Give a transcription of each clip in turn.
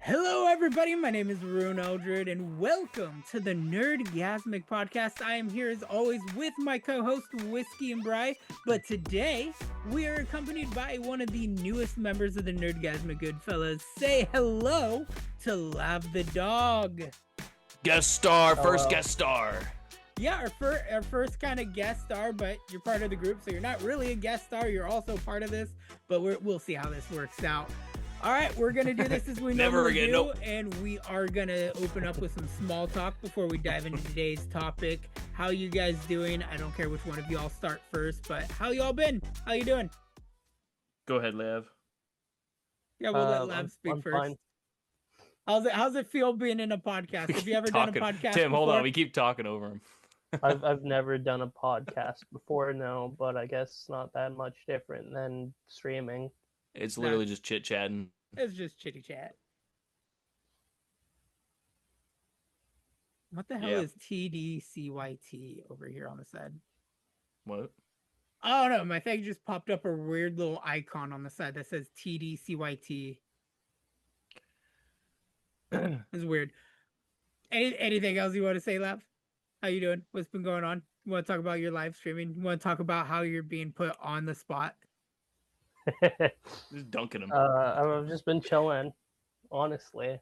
Hello, everybody. My name is Ryunn Eldred, and welcome to the Nerdgazmic podcast. I am here as always with my co-host WhiskeyNBri, but today we are accompanied by one of the newest members of the Nerdgazmic Goodfellas. Say hello to Lavthedog. Guest star, first guest star. Yeah, our first kind of guest star, but you're part of the group, so you're not really a guest star. You're also part of this, but we'll see how this works out. All right, we're going to do this as we normally do, nope. And we are going to open up with some small talk before we dive into today's topic. How you guys doing? I don't care which one of y'all start first, but how y'all been? How you doing? Go ahead, Lav. Yeah, we'll let Lav speak I'm first. Fine. How's it feel being in a podcast? Have you ever done a podcast Tim, before? hold on. We keep talking over him. I've never done a podcast before, no, but I guess it's not that much different than streaming. It's literally just chit-chatting. It's just chitty chat. What the hell is TDCYT over here on the side? What? I don't know. My thing just popped up a weird little icon on the side that says TDCYT. It's weird. Anything else you want to say, Lav? How you doing? What's been going on? You want to talk about your live streaming? You want to talk about how you're being put on the spot? Just dunking him. I've just been chilling, honestly.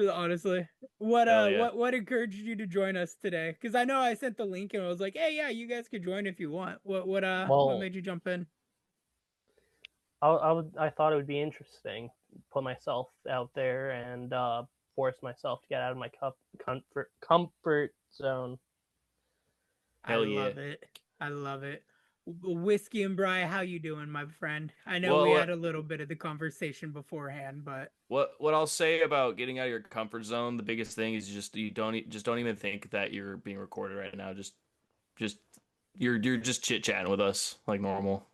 Honestly, what encouraged you to join us today? Because I know I sent the link and I was like, hey, yeah, you guys could join if you want. What made you jump in? I thought it would be interesting, put myself out there and force myself to get out of my comfort zone. Hell yeah. I love it. WhiskeyNBri, how you doing, my friend? I know we had a little bit of the conversation beforehand, but what I'll say about getting out of your comfort zone, the biggest thing is you don't even think that you're being recorded right now. Just you're just chit chatting with us like normal.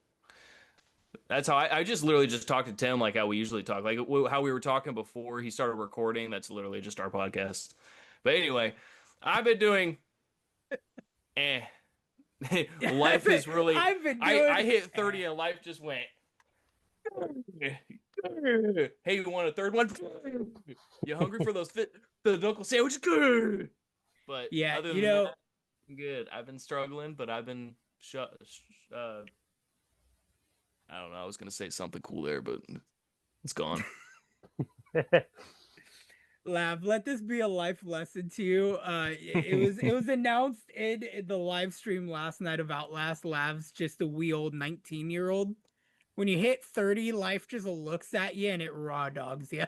That's how I just literally just talked to Tim like how we usually talk, like how we were talking before he started recording. That's literally just our podcast. But anyway, I've been doing life is really. I hit 30 and life just went. Hey, you want a third one? You hungry for the knuckle sandwiches? But yeah, other than that, I'm good. I've been struggling, but I've been I don't know. I was gonna say something cool there, but it's gone. Lav, let this be a life lesson to you. It was announced in the live stream last night of Outlast. Lav's just a wee old 19-year-old. When you hit 30, life just looks at you and it raw dogs you.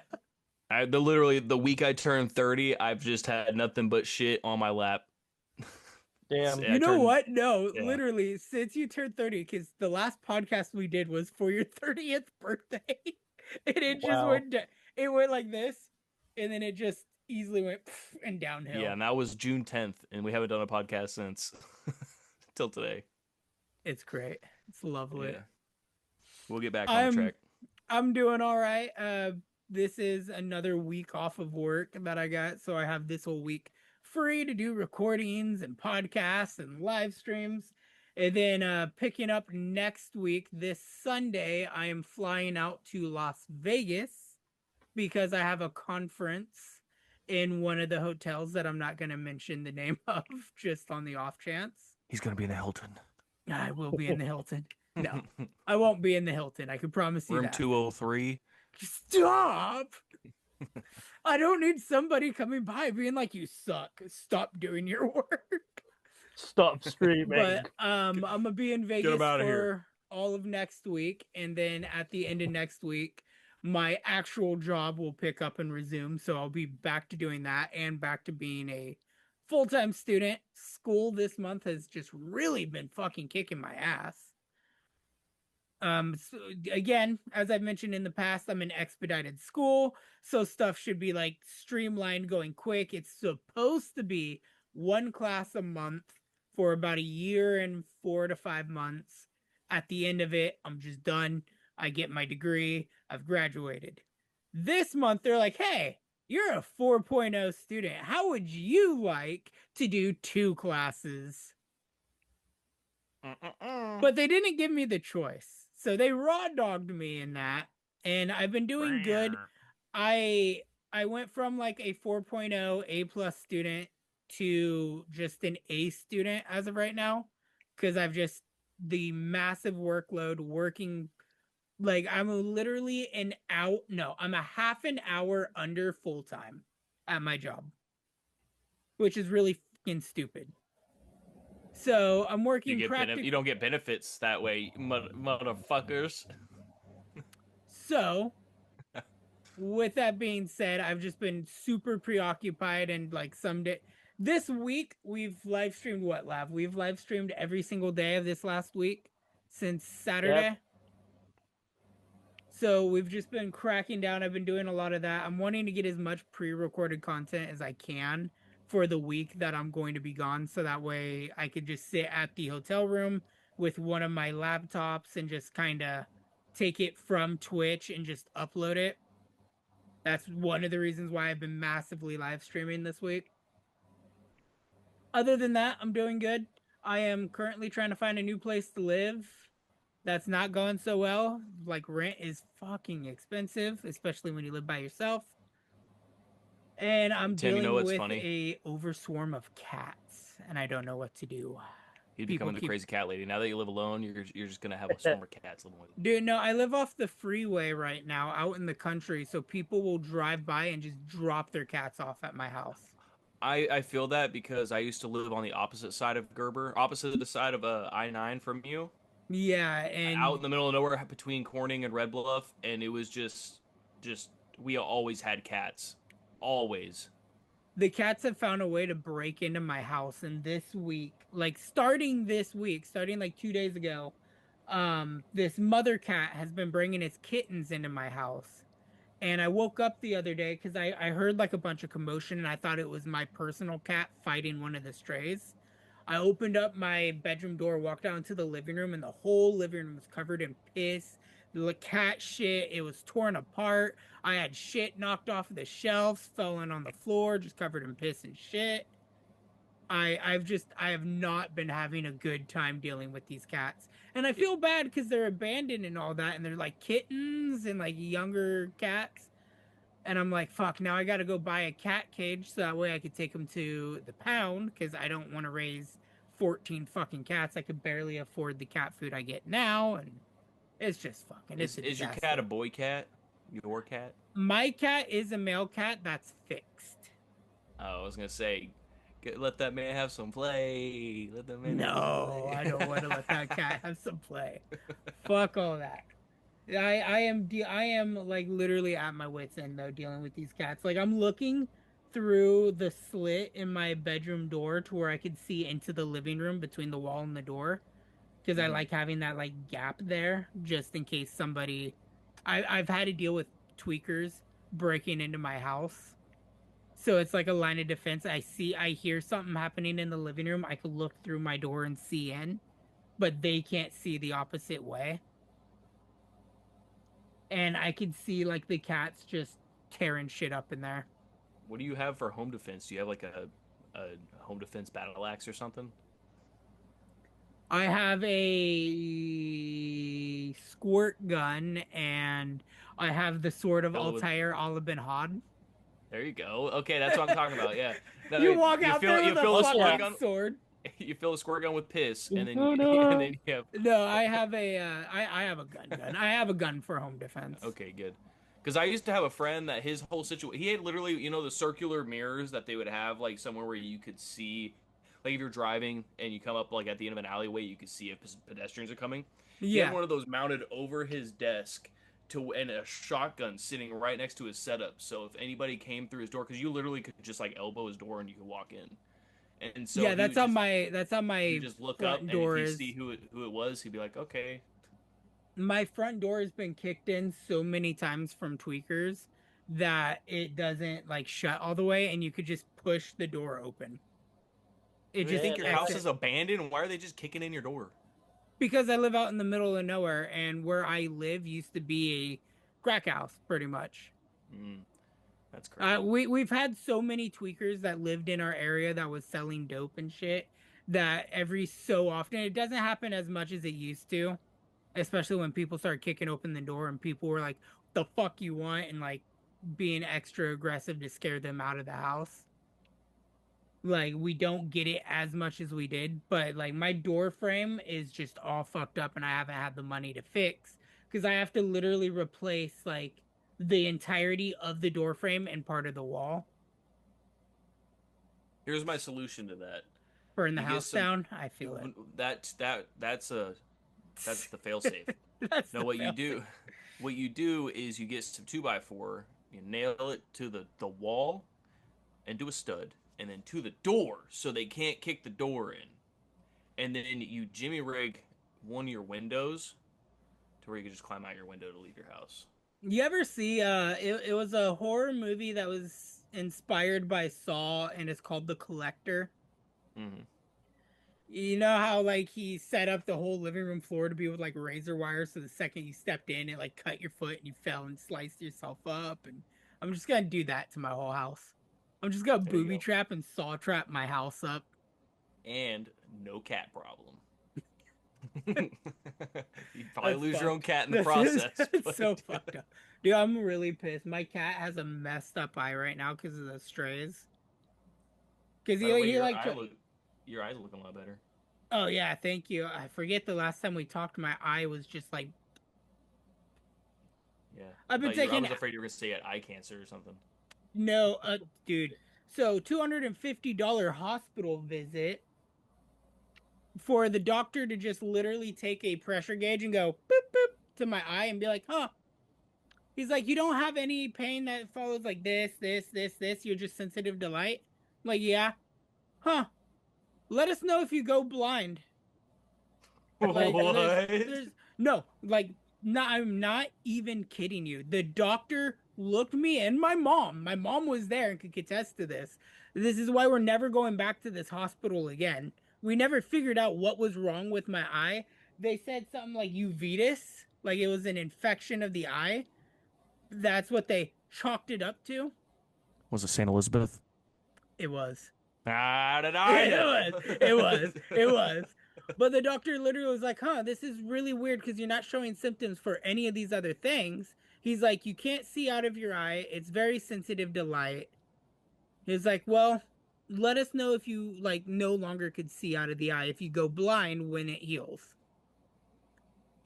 Literally the week I turned 30, I've just had nothing but shit on my lap. Damn. You know what? No, literally, since you turned 30, because the last podcast we did was for your 30th birthday, and it just went like this. And then it just easily went and downhill. Yeah, and that was June 10th, and we haven't done a podcast since till today. It's great. It's lovely. Yeah. We'll get back on track. I'm doing all right. This is another week off of work that I got, so I have this whole week free to do recordings and podcasts and live streams. And then picking up next week, this Sunday, I am flying out to Las Vegas, because I have a conference in one of the hotels that I'm not going to mention the name of, just on the off chance. He's going to be in the Hilton. I will be in the Hilton. No, I won't be in the Hilton. I can promise you Room that. 203. Stop! I don't need somebody coming by being like, you suck. Stop doing your work. Stop streaming. But I'm going to be in Vegas for all of next week. And then at the end of next week, my actual job will pick up and resume, so I'll be back to doing that and back to being a full-time student. School this month has just really been fucking kicking my ass. So again, as I've mentioned in the past, I'm in expedited school, so stuff should be like streamlined, going quick. It's supposed to be one class a month for about a year and 4 to 5 months. At the end of it, I'm just done. I get my degree. I've graduated. This month, they're like, hey, you're a 4.0 student. How would you like to do 2 classes? But they didn't give me the choice. So they raw dogged me in that. And I've been doing good. I I went from like a 4.0 A plus student to just an A student as of right now, because I've just the massive workload working. Like I'm literally I'm a half an hour under full time at my job, which is really fucking stupid. So I'm working You don't get benefits that way, motherfuckers. So with that being said, I've just been super preoccupied and like someday this week we've live streamed what, Lav? We've live streamed every single day of this last week since Saturday. Yep. So we've just been cracking down. I've been doing a lot of that. I'm wanting to get as much pre-recorded content as I can for the week that I'm going to be gone, so that way I could just sit at the hotel room with one of my laptops and just kind of take it from Twitch and just upload it. That's one of the reasons why I've been massively live streaming this week. Other than that, I'm doing good. I am currently trying to find a new place to live. That's not going so well. Like, rent is fucking expensive, especially when you live by yourself. And I'm Tim, you know dealing what's with funny? a overswarm of cats, and I don't know what to do. You're People becoming the crazy cat lady. Now that you live alone, you're just gonna have a swarm of cats living with you. Dude, no, I live off the freeway right now, out in the country, so people will drive by and just drop their cats off at my house. I feel that because I used to live on the opposite side of Gerber, opposite the side of I-9 from you. Yeah, and Out in the middle of nowhere between Corning and Red Bluff, and it was just we always had cats, always. the cats have found a way to break into my house, and this week, like starting like 2 days ago, this mother cat has been bringing its kittens into my house. And I woke up the other day because I heard like a bunch of commotion and I thought it was my personal cat fighting one of the strays. I opened up my bedroom door, walked out into the living room, and the whole living room was covered in piss. The cat shit, it was torn apart. I had shit knocked off the shelves, falling on the floor, just covered in piss and shit. I have not been having a good time dealing with these cats. And I feel bad because they're abandoned and all that, and they're like kittens and like younger cats. And I'm like, fuck, now I gotta go buy a cat cage so that way I could take them to the pound because I don't want to raise 14 fucking cats. I could barely afford the cat food I get now, and it's just fucking. Is your cat a boy cat? Your cat? My cat is a male cat that's fixed. Oh, I was gonna say, let that man have some play. Let that man. No, I don't want to let that cat have some play. Fuck all that. I am like literally at my wits end though dealing with these cats. Like I'm looking through the slit in my bedroom door to where I could see into the living room between the wall and the door because I like having that like gap there just in case somebody. I've had to deal with tweakers breaking into my house. So it's like a line of defense. I hear something happening in the living room. I could look through my door and see in, but they can't see the opposite way. And I could see like the cats just tearing shit up in there. What do you have for home defense? Do you have like a home defense battle axe or something? I have a squirt gun and I have the sword of Altair Alla bin Had. There you go. Okay, that's what I'm talking about. Yeah. No, You walk out there with a fucking sword. You fill a squirt gun with piss, and then and then you have. No, I have I have a gun. I have a gun for home defense. Okay, good. Because I used to have a friend that his whole situation, he had literally, the circular mirrors that they would have, like somewhere where you could see, like if you're driving and you come up like at the end of an alleyway, you could see if pedestrians are coming. He had one of those mounted over his desk. And a shotgun sitting right next to his setup, so if anybody came through his door, because you literally could just like elbow his door and you could walk in. And so that's on my you just look up and if you see who it was, he'd be like, okay. My front door has been kicked in so many times from tweakers that it doesn't like shut all the way, and you could just push the door open. You think your house is abandoned? Why are they just kicking in your door? Because I live out in the middle of nowhere, and where I live used to be a crack house, pretty much. That's crazy. We've had so many tweakers that lived in our area that was selling dope and shit that every so often, it doesn't happen as much as it used to, especially when people started kicking open the door and people were like, "The fuck you want?" and like being extra aggressive to scare them out of the house. Like, we don't get it as much as we did, but like my door frame is just all fucked up and I haven't had the money to fix because I have to literally replace like the entirety of the door frame and part of the wall. Here's my solution to that. Burn the You get house some. down. I feel it. That's the failsafe. That's No, the what you fail. do, what you do is you get some 2x4, you nail it to the wall, and do a stud, and then to the door, so they can't kick the door in, and then you jimmy rig one of your windows to where you can just climb out your window to leave your house. You ever see it was a horror movie that was inspired by Saw and it's called The Collector. Mm-hmm. You know how like he set up the whole living room floor to be with like razor wire so the second you stepped in it like cut your foot and you fell and sliced yourself up, and I'm just gonna do that to my whole house. I'm just gonna There you booby go. trap and saw trap my house up. And no cat problem. You'd probably That's lose your own fucked. cat in the That's process. It's so fucked up. Dude, I'm really pissed. My cat has a messed up eye right now because of the strays. Because By the way, he your like your eyes look a lot better. Oh yeah, thank you. I forget the last time we talked, my eye was just like Yeah. I've been I taking was afraid you were gonna say it eye cancer or something. no, dude. So $250 hospital visit for the doctor to just literally take a pressure gauge and go boop boop to my eye and be like, huh. He's like, you don't have any pain that follows like this. You're just sensitive to light. I'm like, yeah. Huh. Let us know if you go blind. Like, What? there's no, like, not, I'm not even kidding you. The doctor looked me and my mom. My mom was there and could attest to this. This is why we're never going back to this hospital again. We never figured out what was wrong with my eye. They said something like uveitis, like it was an infection of the eye. That's what they chalked it up to. Was it St. Elizabeth? It was. How did I know? It was. But the doctor literally was like, huh, this is really weird because you're not showing symptoms for any of these other things. He's like, you can't see out of your eye. It's very sensitive to light. He's like, well, let us know if you like no longer could see out of the eye if you go blind when it heals.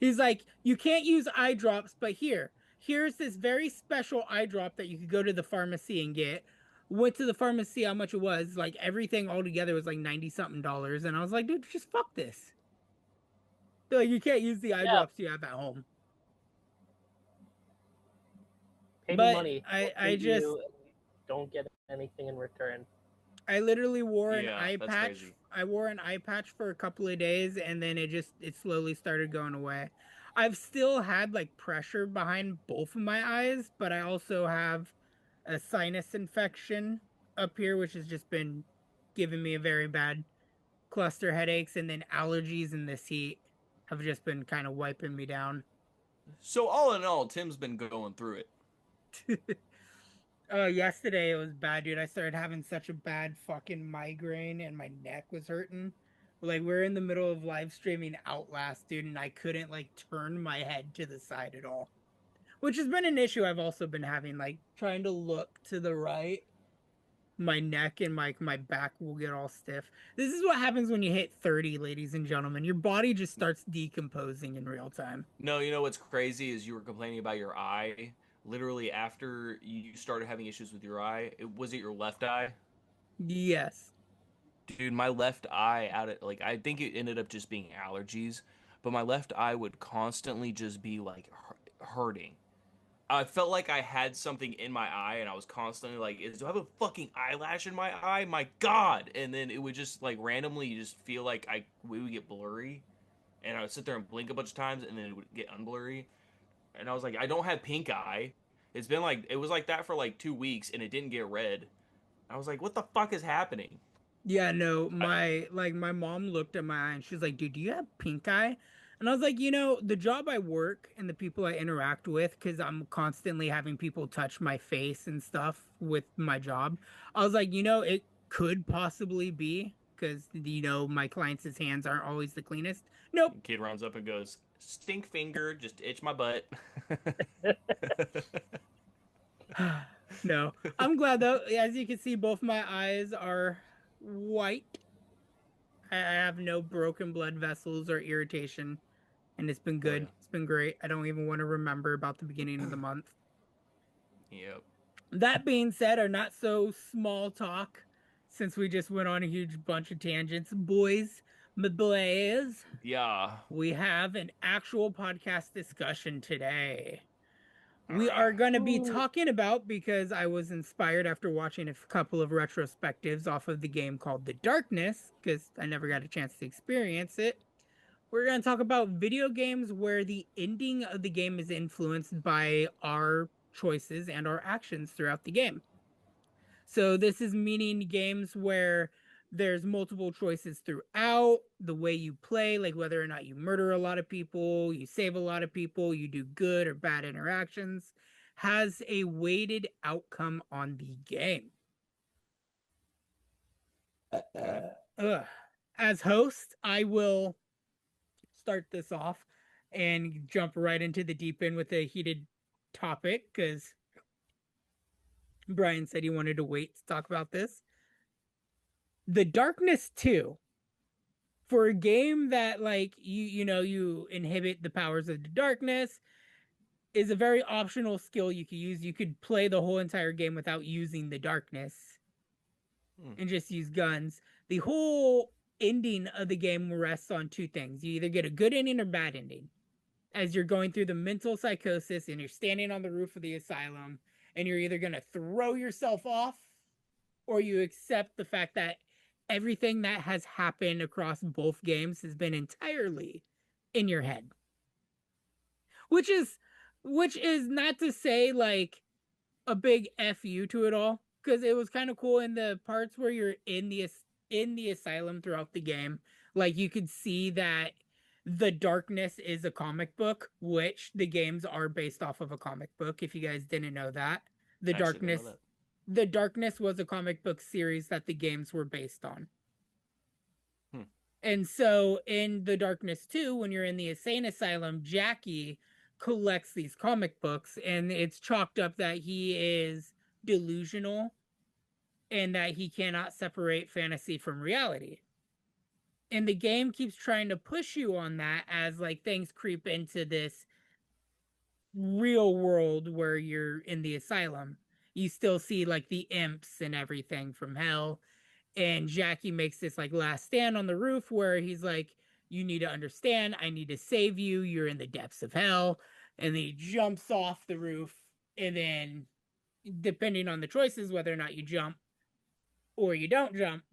He's like, you can't use eye drops, but here's this very special eye drop that you could go to the pharmacy and get. Went to the pharmacy, how much it was, like everything all together was like 90 something dollars, and I was like, dude, just fuck this. They're like, you can't use the eye drops you have at home. Pay me But money. I just don't get anything in return. I literally wore an Yeah, eye that's patch. crazy. I wore an eye patch for a couple of days and then it slowly started going away. I've still had like pressure behind both of my eyes, but I also have a sinus infection up here, which has just been giving me a very bad cluster headaches, and then allergies in this heat have just been kind of wiping me down. So all in all, Tim's been going through it. Yesterday it was bad, dude. I started having such a bad fucking migraine and my neck was hurting. Like, we're in the middle of live streaming Outlast, dude, and I couldn't like turn my head to the side at all. Which has been an issue I've also been having, like trying to look to the right. My neck and my back will get all stiff. This is what happens when you hit 30, ladies and gentlemen. Your body just starts decomposing in real time. No, you know what's crazy is you were complaining about your eye. Literally after you started having issues with your eye, was it your left eye? Yes. Dude, my left eye I think it ended up just being allergies, but my left eye would constantly just be like hurting. I felt like I had something in my eye, and I was constantly like, do I have a fucking eyelash in my eye? My God! And then it would just like randomly, you just feel like we would get blurry, and I would sit there and blink a bunch of times, and then it would get unblurry. And I was like, I don't have pink eye. It was like that for like 2 weeks, and it didn't get red. I was like, what the fuck is happening? Yeah, no, my mom looked at my eye and she's like, dude, do you have pink eye? And I was like, the job I work and the people I interact with, because I'm constantly having people touch my face and stuff with my job. I was like, it could possibly be because, my clients' hands aren't always the cleanest. Nope. Kid runs up and goes, stink finger, just itch my butt. No, I'm glad though. As you can see, both my eyes are white. I have no broken blood vessels or irritation, and it's been Oh, good. yeah. It's been great. I don't even want to remember about the beginning of the month. Yep. That being said, our not so small talk, since we just went on a huge bunch of tangents, boys, my boys, Yeah. we have an actual podcast discussion today. All We are right. going to be talking about, because I was inspired after watching a couple of retrospectives off of the game called The Darkness, because I never got a chance to experience it. We're going to talk about video games where the ending of the game is influenced by our choices and our actions throughout the game. So this is meaning games where there's multiple choices throughout the way you play, like whether or not you murder a lot of people, you save a lot of people, you do good or bad interactions, has a weighted outcome on the game. As host, I will start this off and jump right into the deep end with a heated topic because Brian said he wanted to wait to talk about this. The Darkness 2, for a game that like you inhibit the powers of the darkness, is a very optional skill you could use. You could play the whole entire game without using the darkness and just use guns. The whole ending of the game rests on two things. You either get a good ending or bad ending. As you're going through the mental psychosis and you're standing on the roof of the asylum, and you're either going to throw yourself off or you accept the fact that everything that has happened across both games has been entirely in your head. Which is not to say like a big fu to it all, because it was kind of cool in the parts where you're in the asylum throughout the game. Like you could see that the Darkness is a comic book, which the games are based off of a comic book. If you guys didn't know that, the I actually didn't know Darkness, that. the Darkness was a comic book series that the games were based on. And so in The Darkness 2, when you're in the insane asylum, Jackie collects these comic books, and it's chalked up that he is delusional and that he cannot separate fantasy from reality. And the game keeps trying to push you on that as like things creep into this real world where you're in the asylum. You still see like the imps and everything from hell. And Jackie makes this like last stand on the roof where he's like, you need to understand, I need to save you, you're in the depths of hell. And then he jumps off the roof, and then depending on the choices, whether or not you jump or you don't jump,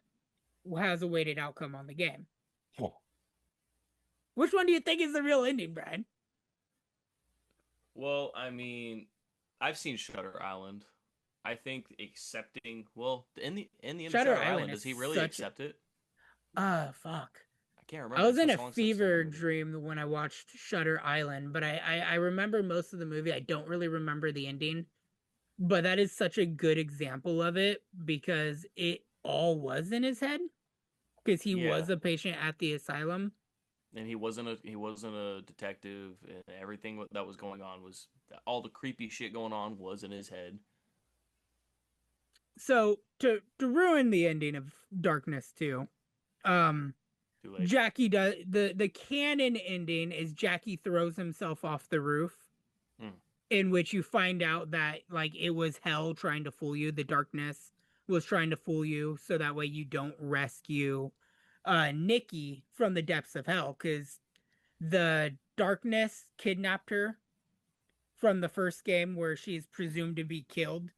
has a weighted outcome on the game. Which one do you think is the real ending, Brian? Well, I mean, I've seen Shutter Island. I think accepting, well, in the end of Shutter Shutter Island Island, is does he really such accept it? Fuck. I can't I remember. was It's in been a so long since I've seen that fever movie. dream when I watched Shutter Island, but I remember most of the movie. I don't really remember the ending. But that is such a good example of it because it all was in his head because he Yeah, was a patient at the asylum. and he wasn't a detective, and everything that was going on was all the creepy shit going on was in his head. So to ruin the ending of Darkness 2, um Too late. Jackie does the canon ending is Jackie throws himself off the roof, Hmm. in which you find out that like it was hell trying to fool you. The darkness was trying to fool you so that way you don't rescue Nikki from the depths of hell, because the darkness kidnapped her from the first game where she's presumed to be killed.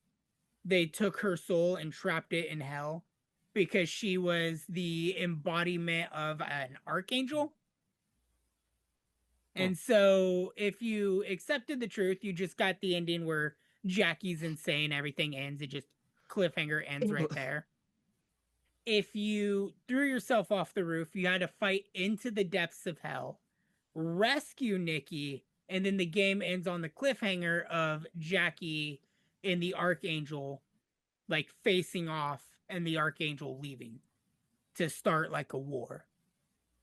They took her soul and trapped it in hell because she was the embodiment of an archangel. And so if you accepted the truth, you just got the ending where Jackie's insane, everything ends, it just cliffhanger ends right there. If you threw yourself off the roof, you had to fight into the depths of hell, rescue Nikki, and then the game ends on the cliffhanger of Jackie and the Archangel like facing off and the Archangel leaving to start like a war.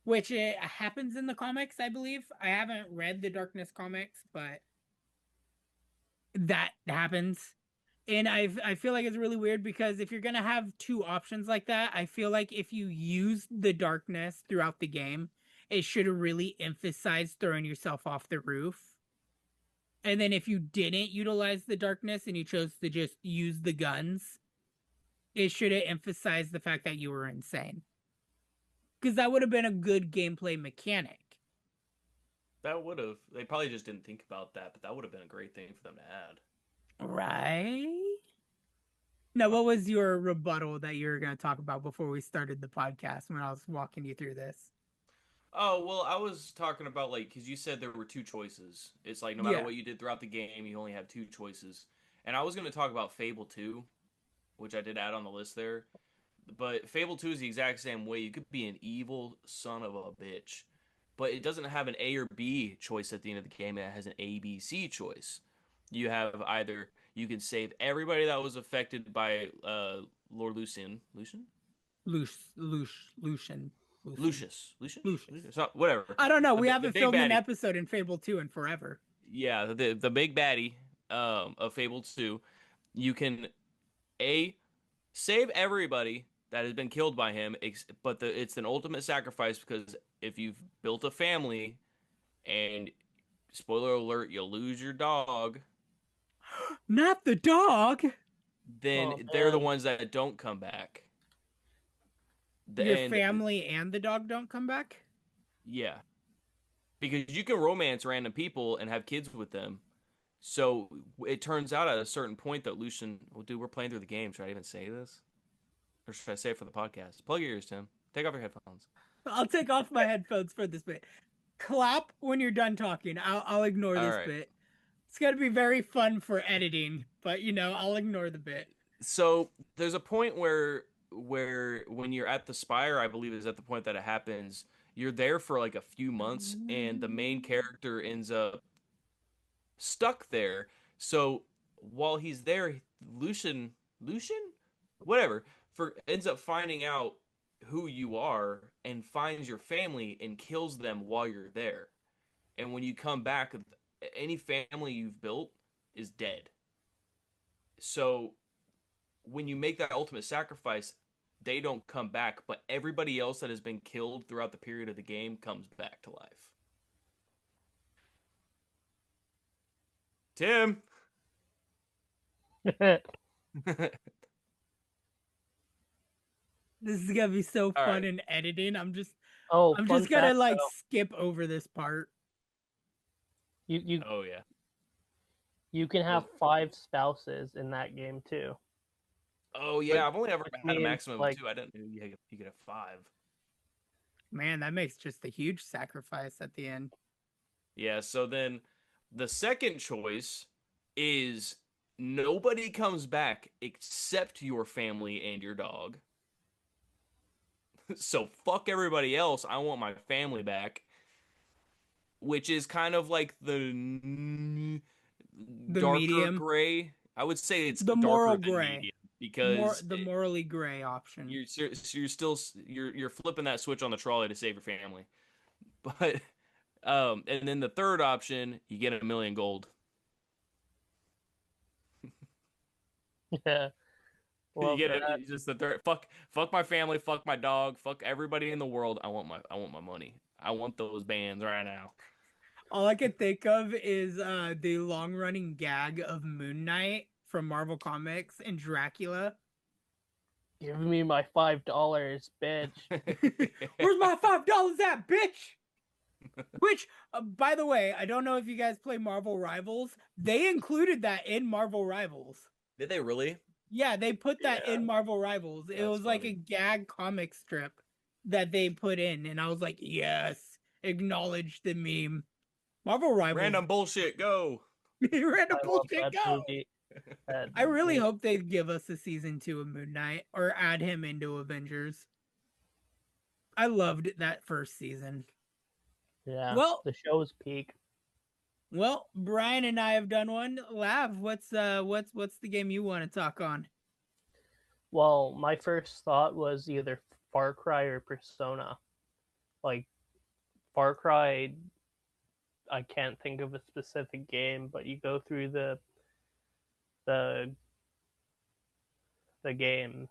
Which it happens in the comics, I believe. I haven't read the Darkness comics, but that happens. And I feel like it's really weird because if you're gonna have two options like that, I feel like if you use the darkness throughout the game, it should have really emphasized throwing yourself off the roof. And then if you didn't utilize the darkness and you chose to just use the guns, it should have emphasized the fact that you were insane. Because that would have been a good gameplay mechanic. That would have. They probably just didn't think about that, but that would have been a great thing for them to add. Right? Now, what was your rebuttal that you were going to talk about before we started the podcast when I was walking you through this? Oh, well, I was talking about, like, because you said there were two choices. It's like, no matter what you did throughout the game, you only have two choices. And I was going to talk about Fable 2, which I did add on the list there. But Fable 2 is the exact same way. You could be an evil son of a bitch. But it doesn't have an A or B choice at the end of the game. It has an A, B, C choice. You have either you can save everybody that was affected by Lord Lucian. Lucian? Lucian. Lucius. Lucius. So, whatever. I don't know. We haven't filmed an baddie. episode in Fable 2 in forever. Yeah, the big baddie of Fable 2. You can save everybody that has been killed by him, but it's an ultimate sacrifice because if you've built a family and, spoiler alert, you lose your dog. Not the dog! Then they're the ones that don't come back. Your family and the dog don't come back? Yeah. Because you can romance random people and have kids with them. So it turns out at a certain point that Lucian... Well, dude, we're playing through the game. Should I even say this? Or should I say it for the podcast? Plug your ears, Tim. Take off your headphones. I'll take off my headphones for this bit. Clap when you're done talking. I'll ignore this bit. It's got to be very fun for editing, but, I'll ignore the bit. So there's a point where when you're at the Spire, I believe is at the point that it happens, you're there for like a few months, and the main character ends up stuck there. So while he's there, Lucian, whatever, ends up finding out who you are and finds your family and kills them while you're there. And when you come back, any family you've built is dead. So when you make that ultimate sacrifice, they don't come back, but everybody else that has been killed throughout the period of the game comes back to life. Tim! This is gonna be so fun in editing. I'm just gonna skip over this part. Oh yeah. You can have 5 spouses in that game too. Oh yeah, I've only ever had a maximum of 2. I didn't know you could have 5. Man, that makes just a huge sacrifice at the end. Yeah, so then the second choice is nobody comes back except your family and your dog. So fuck everybody else. I want my family back. Which is kind of like the darker medium gray. I would say it's the darker moral than gray medium because the morally gray option. You're flipping that switch on the trolley to save your family. But and then the third option, you get $1 million gold. Yeah. Well, you get just the third. Fuck my family. Fuck my dog. Fuck everybody in the world. I want my money. I want those bands right now. All I can think of is the long-running gag of Moon Knight from Marvel Comics and Dracula. Give me my $5, bitch. Where's my $5 at, bitch? Which, by the way, I don't know if you guys play Marvel Rivals. They included that in Marvel Rivals. Did they really? Yeah, they put that in Marvel Rivals. It was funny. Like a gag comic strip that they put in, and I was like, yes, acknowledge the meme. Marvel Rivals. Random bullshit, go. Random bullshit, go. I really hope they give us a season 2 of Moon Knight or add him into Avengers. I loved that first season. Yeah. Well, the show's peak. Well, Brian and I have done one. Lav, what's the game you want to talk on? Well, my first thought was either Far Cry or Persona. Like Far Cry, I can't think of a specific game, but you go through the the game.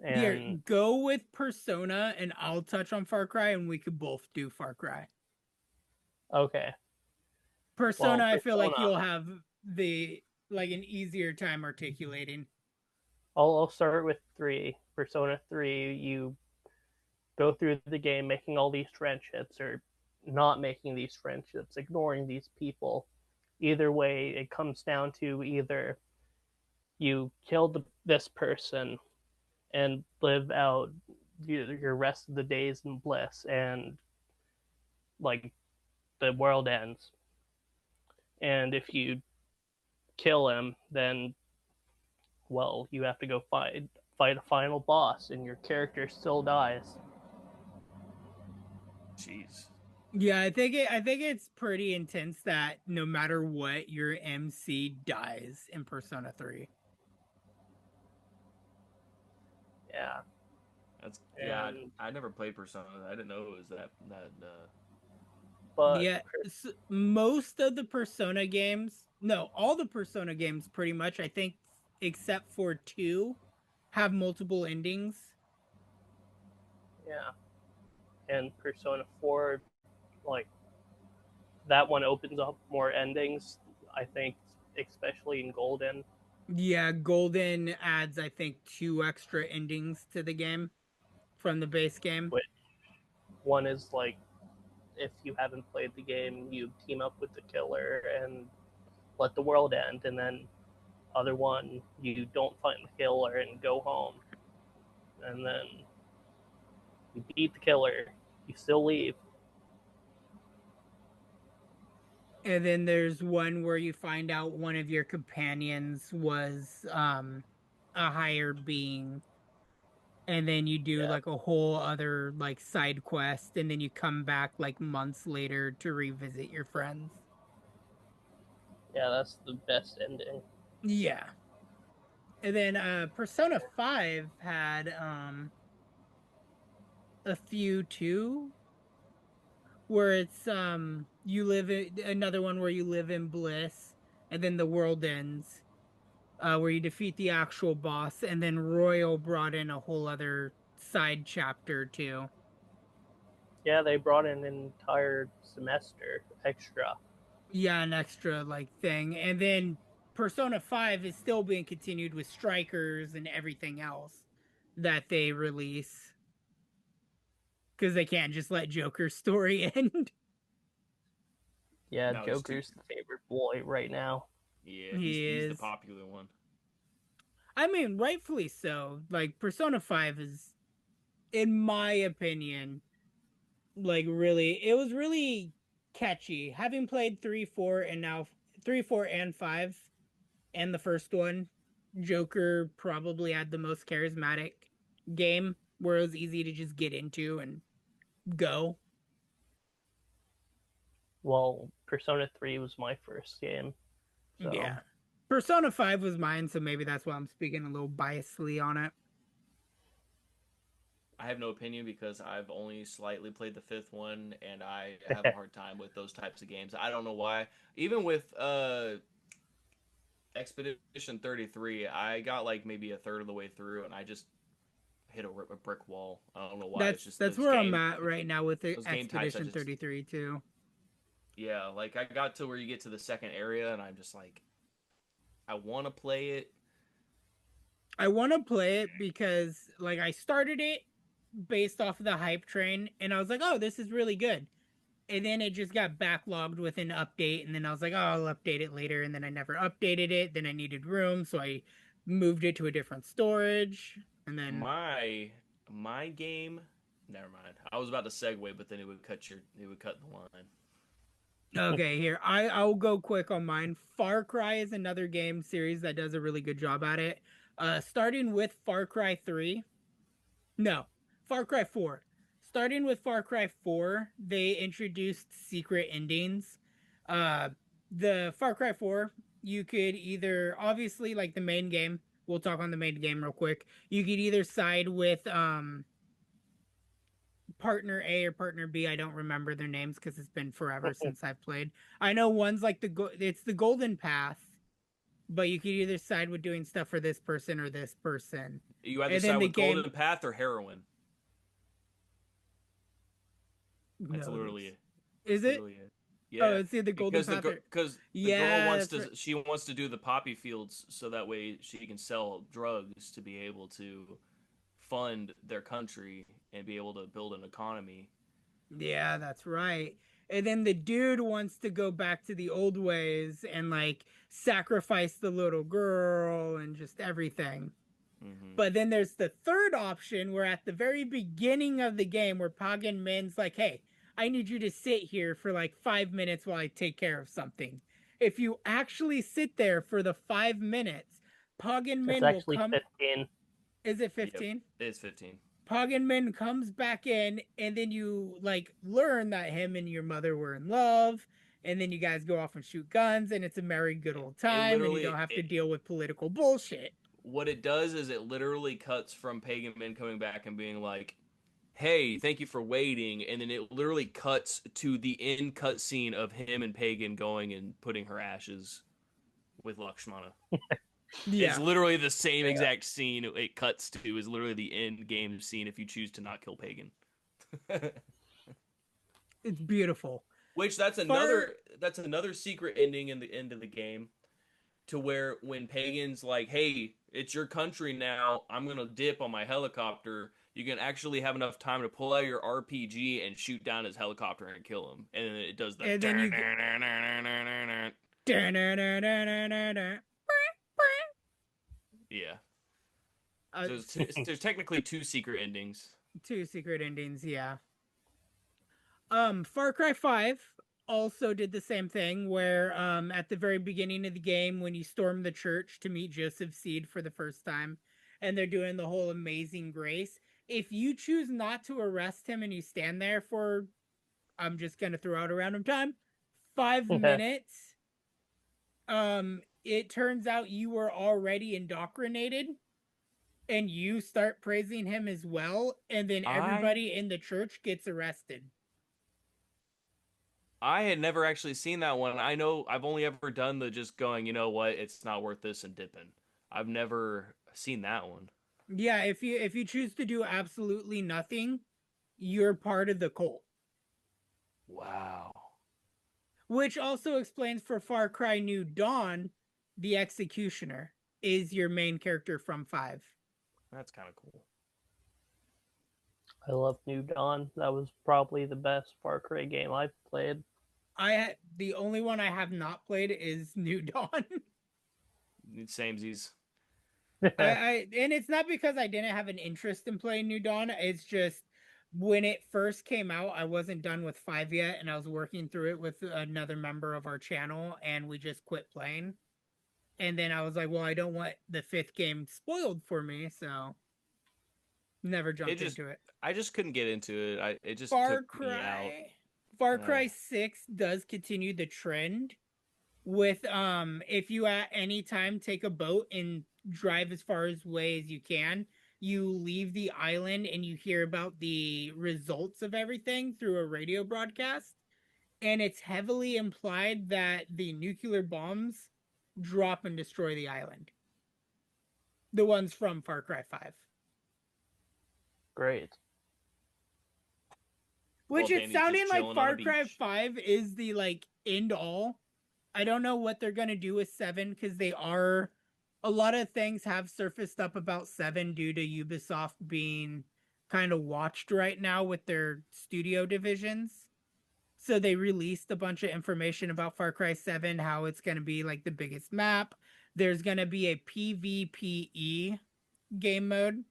Here, And go with Persona, and I'll touch on Far Cry, and we could both do Far Cry. okay, Persona, well, I feel like Persona. you'll have an easier time articulating. I'll start with 3. Persona 3, you go through the game making all these friendships, or not making these friendships, ignoring these people. Either way, it comes down to either you kill this person and live out your rest of the days in bliss, and like the world ends. And if you kill him, then well, you have to go fight a final boss, and your character still dies. Jeez. Yeah, I think it's pretty intense that no matter what, your MC dies in Persona 3. Yeah. Yeah. And I never played Persona. I didn't know it was that. but Yeah, most of the Persona games, no, all the Persona games pretty much, I think, except for 2, have multiple endings. yeah, and Persona 4, like that one opens up more endings, I think, especially in Golden. Yeah, Golden adds, I think, 2 extra endings to the game from the base game. Which one is like, if you haven't played the game, you team up with the killer and let the world end, and then other one, you don't find the killer and go home, and then you beat the killer, you still leave. And then there's one where you find out one of your companions was a higher being, and then you do Yeah, like a whole other like side quest, and then you come back like months later to revisit your friends. yeah, that's the best ending. Yeah. And then Persona 5 had a few too, where it's you live in another one where you live in bliss, and then the world ends, where you defeat the actual boss, and then Royal brought in a whole other side chapter too. Yeah, they brought in an entire semester extra. Yeah, an extra like thing. And then Persona 5 is still being continued with Strikers and everything else that they release, because they can't just let Joker's story end. Yeah, No, it's too. Joker's the favorite boy right now. Yeah, He he's the is. popular one. I mean, rightfully so. Like Persona 5 is, in my opinion, like really, it was really catchy. Having played 3, 4, and now 3, 4, and 5, and the first one, Joker probably had the most charismatic game where it was easy to just get into and go. Well, Persona 3 was my first game. So Yeah. Persona 5 was mine, so maybe that's why I'm speaking a little biasly on it. I have no opinion because I've only slightly played the 5th one, and I have a hard time with those types of games. I don't know why. Even with Expedition 33, I got like maybe a third of the way through, and I just hit a brick wall. I don't know why. It's just That's those where I'm game at right now with the those game types. Expedition 33 too. Yeah, like I got to where you get to the second area, and I'm just like, I want to play it. I want to play it because like I started it based off of the hype train, and I was like, "Oh, this is really good." And then it just got backlogged with an update, and then I was like, "Oh, I'll update it later." And then I never updated it. Then I needed room, so I moved it to a different storage. And then My game. Never mind. I was about to segue, but then it would cut the line. okay, here I'll go quick on mine. Far Cry is another game series that does a really good job at it. Starting with Far Cry 3. No, Far Cry 4. Starting with Far Cry 4, they introduced secret endings. Uh the Far Cry 4, you could either, obviously, like the main game, we'll talk on the main game real quick. You could either side with partner A or partner B. I don't remember their names because it's been forever since I've played. I know one's like it's the Golden Path, but you could either side with doing stuff for this person or this person. You either And then side the with game Golden Path or heroin. That's knows. literally it. Is it? Literally it. Oh, Yeah, it's either Golden because Path or the girl yeah, wants that's to right. she wants to do the poppy fields so that way she can sell drugs to be able to fund their country and be able to build an economy. Yeah, that's right. And then the dude wants to go back to the old ways and like sacrifice the little girl and just everything. Hmm. But then there's the third option where at the very beginning of the game where Pagan Min's like, hey, I need you to sit here for like 5 minutes while I take care of something. If you actually sit there for the 5 minutes, Pagan It's Min will actually come. 15. Is it Yep, 15? it's 15. Pagan Min comes back in, and then you like learn that him and your mother were in love, and then you guys go off and shoot guns, and it's a merry good old It time, and you don't literally have to deal with political bullshit. what it does is it literally cuts from Pagan Men coming back and being like, "Hey, thank you for waiting," and then it literally cuts to the end cutscene of him and Pagan going and putting her ashes with Lakshmana. It's Yeah, literally the same Yeah. exact scene it cuts to is literally the end game scene if you choose to not kill Pagan. it's beautiful. Which that's another secret ending in the end of the game to where when Pagan's like, "Hey, it's your country now. I'm going to dip on my helicopter." You can actually have enough time to pull out your RPG and shoot down his helicopter and kill him. And then it does the And then you yeah. uh, So there's technically two secret endings. two secret endings, yeah. Far Cry 5 also did the same thing where at the very beginning of the game when you storm the church to meet Joseph Seed for the first time and they're doing the whole amazing grace, if you choose not to arrest him and you stand there for I'm just going to throw out a random time 5 minutes, it turns out you were already indoctrinated and you start praising him as well, and then everybody in the church gets arrested. I had never actually seen that one. I know I've only ever done the just going, you know what, it's not worth this and dipping. I've never seen that one. Yeah, if you choose to do absolutely nothing, you're part of the cult. Wow. Which also explains for Far Cry New Dawn, the Executioner is your main character from 5. That's kind of cool. I love New Dawn. That was probably the best Far Cry game I've played. The only one I have not played is New Dawn. Samesies. And it's not because I didn't have an interest in playing New Dawn. It's just when it first came out, I wasn't done with 5 yet, and I was working through it with another member of our channel, and we just quit playing. And then I was like, well, I don't want the 5th game spoiled for me, so never jumped into it. I just couldn't get into it. It just Far took me out. Far Cry 6 does continue the trend with if you at any time take a boat and drive as far away as you can, you leave the island and you hear about the results of everything through a radio broadcast, and it's heavily implied that the nuclear bombs drop and destroy the island, the ones from Far Cry 5. Great. Which Well, it's Danny's sounding just like chilling on Far the Cry beach. 5 is the like end all. I don't know what they're gonna do with 7 because they are a lot of things have surfaced up about 7 due to Ubisoft being kind of watched right now with their studio divisions. So they released a bunch of information about Far Cry 7, how it's gonna be like the biggest map. There's gonna be a PvPe game mode.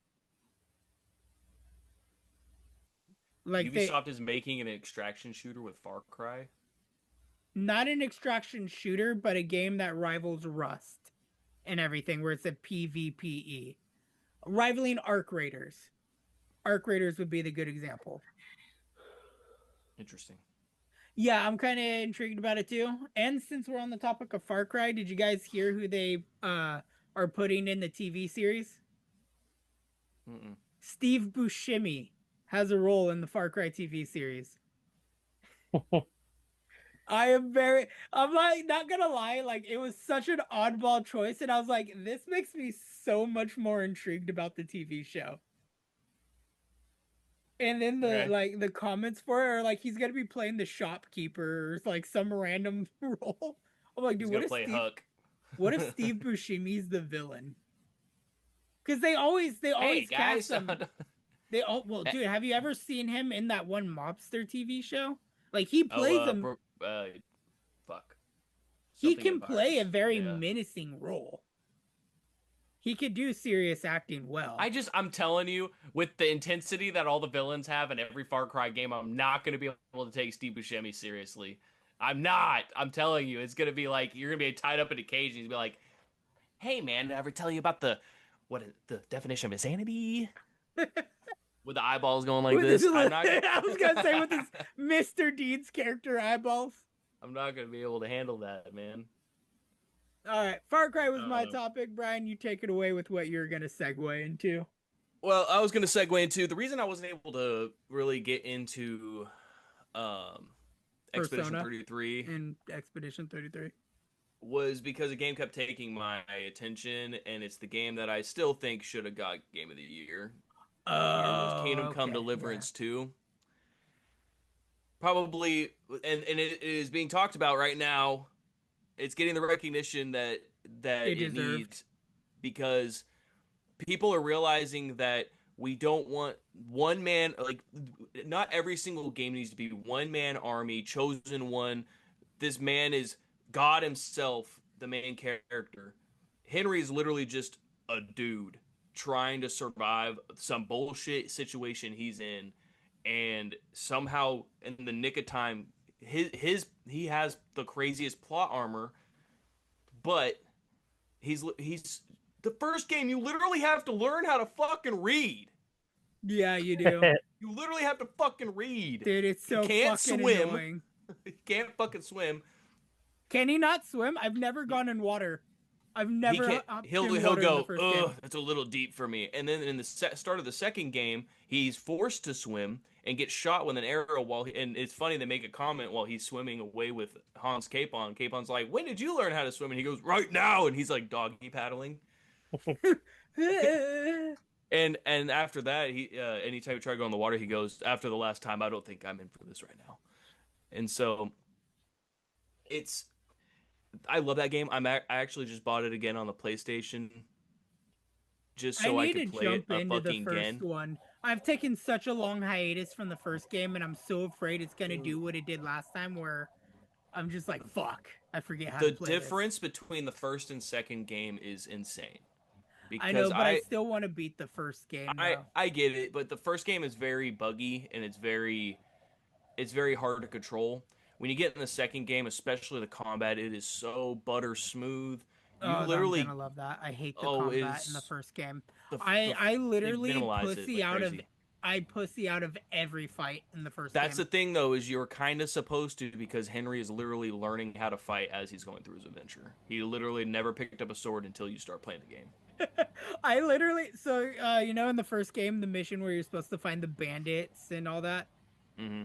Like Ubisoft is making an extraction shooter with Far Cry. not an extraction shooter, but a game that rivals Rust and everything, where it's a PvPe, rivaling Arc Raiders. Arc Raiders would be the good example. Interesting. Yeah, I'm kind of intrigued about it too. And since we're on the topic of Far Cry, did you guys hear who they are putting in the TV series? Mm-mm. Steve Buscemi has a role in the Far Cry TV series. I'm like, not gonna lie, like, it was such an oddball choice, and I was like, this makes me so much more intrigued about the TV show. And then Okay. the comments for it are like he's gonna be playing the shopkeeper or like some random role. I'm like, He's dude, gonna play Hook. what if Steve Buscemi's the villain? Because they Hey always cast guys, them. They all well, dude, have you ever seen him in that one mobster TV show? Like he oh plays him. fuck, He something can play a empires. very Yeah. menacing role. He could do serious acting well. I'm telling you, with the intensity that all the villains have in every Far Cry game, I'm not going to be able to take Steve Buscemi seriously. I'm not. I'm telling you, it's going to be like, you're going to be tied up in a cage and he's be like, hey man, did I ever tell you about what is the definition of insanity? With the eyeballs going like With this. his, I'm not I was gonna say with his Mr. Deeds character eyeballs. I'm not going to be able to handle that, man. All right, Far Cry was my Uh, topic. Brian, you take it away with what you're gonna segue into. Well, I was going to segue into the reason I wasn't able to really get into um, Expedition Persona 33 and Expedition 33. was because the game kept taking my attention, and it's the game that I still think should have got Game of the Year. It was Oh, Kingdom Come okay, Deliverance 2. Probably, and it is being talked about right now. It's getting the recognition that It it deserved. needs, because people are realizing that we don't want one man, like, not every single game needs to be one man army, chosen one. This man is God himself, the main character. Henry is literally just a dude trying to survive some bullshit situation he's in, and somehow in the nick of time, he has the craziest plot armor, but he's the first game you literally have to learn how to fucking read. Yeah, you do. You literally have to fucking read. Dude, it's He so can't fucking swim. annoying. He can't fucking swim. Can he not swim? I've never gone in water. I've He never can't. hopped He'll in water in the go. first Ugh, game. that's a little deep for me. And then in the start of the second game, he's forced to swim and gets shot with an arrow and it's funny, they make a comment while he's swimming away with Hans Capon. Capon's like, "When did you learn how to swim?" And he goes, "Right now." And he's like doggy paddling. And after that, he anytime he try to go in the water, he goes, "After the last time, I don't think I'm in for this right now." And so it's I love that game. I actually just bought it again on the PlayStation just I so I need to could play it jump a into the fucking first again. one. I've taken such a long hiatus from the first game, and I'm so afraid it's gonna do what it did last time, where I'm just like, fuck, I forget how The to play difference between the first and second game is insane. this. I know, Because but I still want to beat the first game though. I get it, but the first game is very buggy and it's very hard to control. When you get in the second game, especially the combat, it is so butter smooth. You Oh, I'm literally gonna love that. I hate the oh combat in the is first game. the I they literally minimalize it pussy like out of crazy. every fight in the first That's game. the thing, though, is you're kind of supposed to, because Henry is literally learning how to fight as he's going through his adventure. He literally never picked up a sword until you start playing the game. I literally you know, in the first game, the mission where you're supposed to find the bandits and all that. Mm-hmm.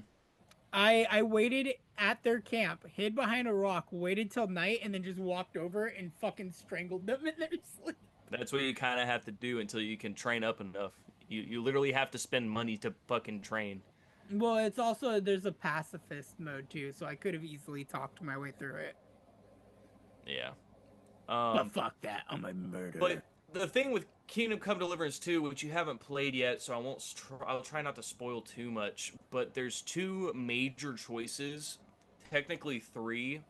I waited at their camp, hid behind a rock, waited till night, and then just walked over and fucking strangled them in their sleep. That's what you kind of have to do until you can train up enough. You literally have to spend money to fucking train. Well, it's also there's a pacifist mode too, so I could have easily talked my way through it. Yeah. But fuck that, I'm a murderer. But the thing with Kingdom Come Deliverance 2, which you haven't played yet, so I'll try not to spoil too much, but there's two major choices, technically three.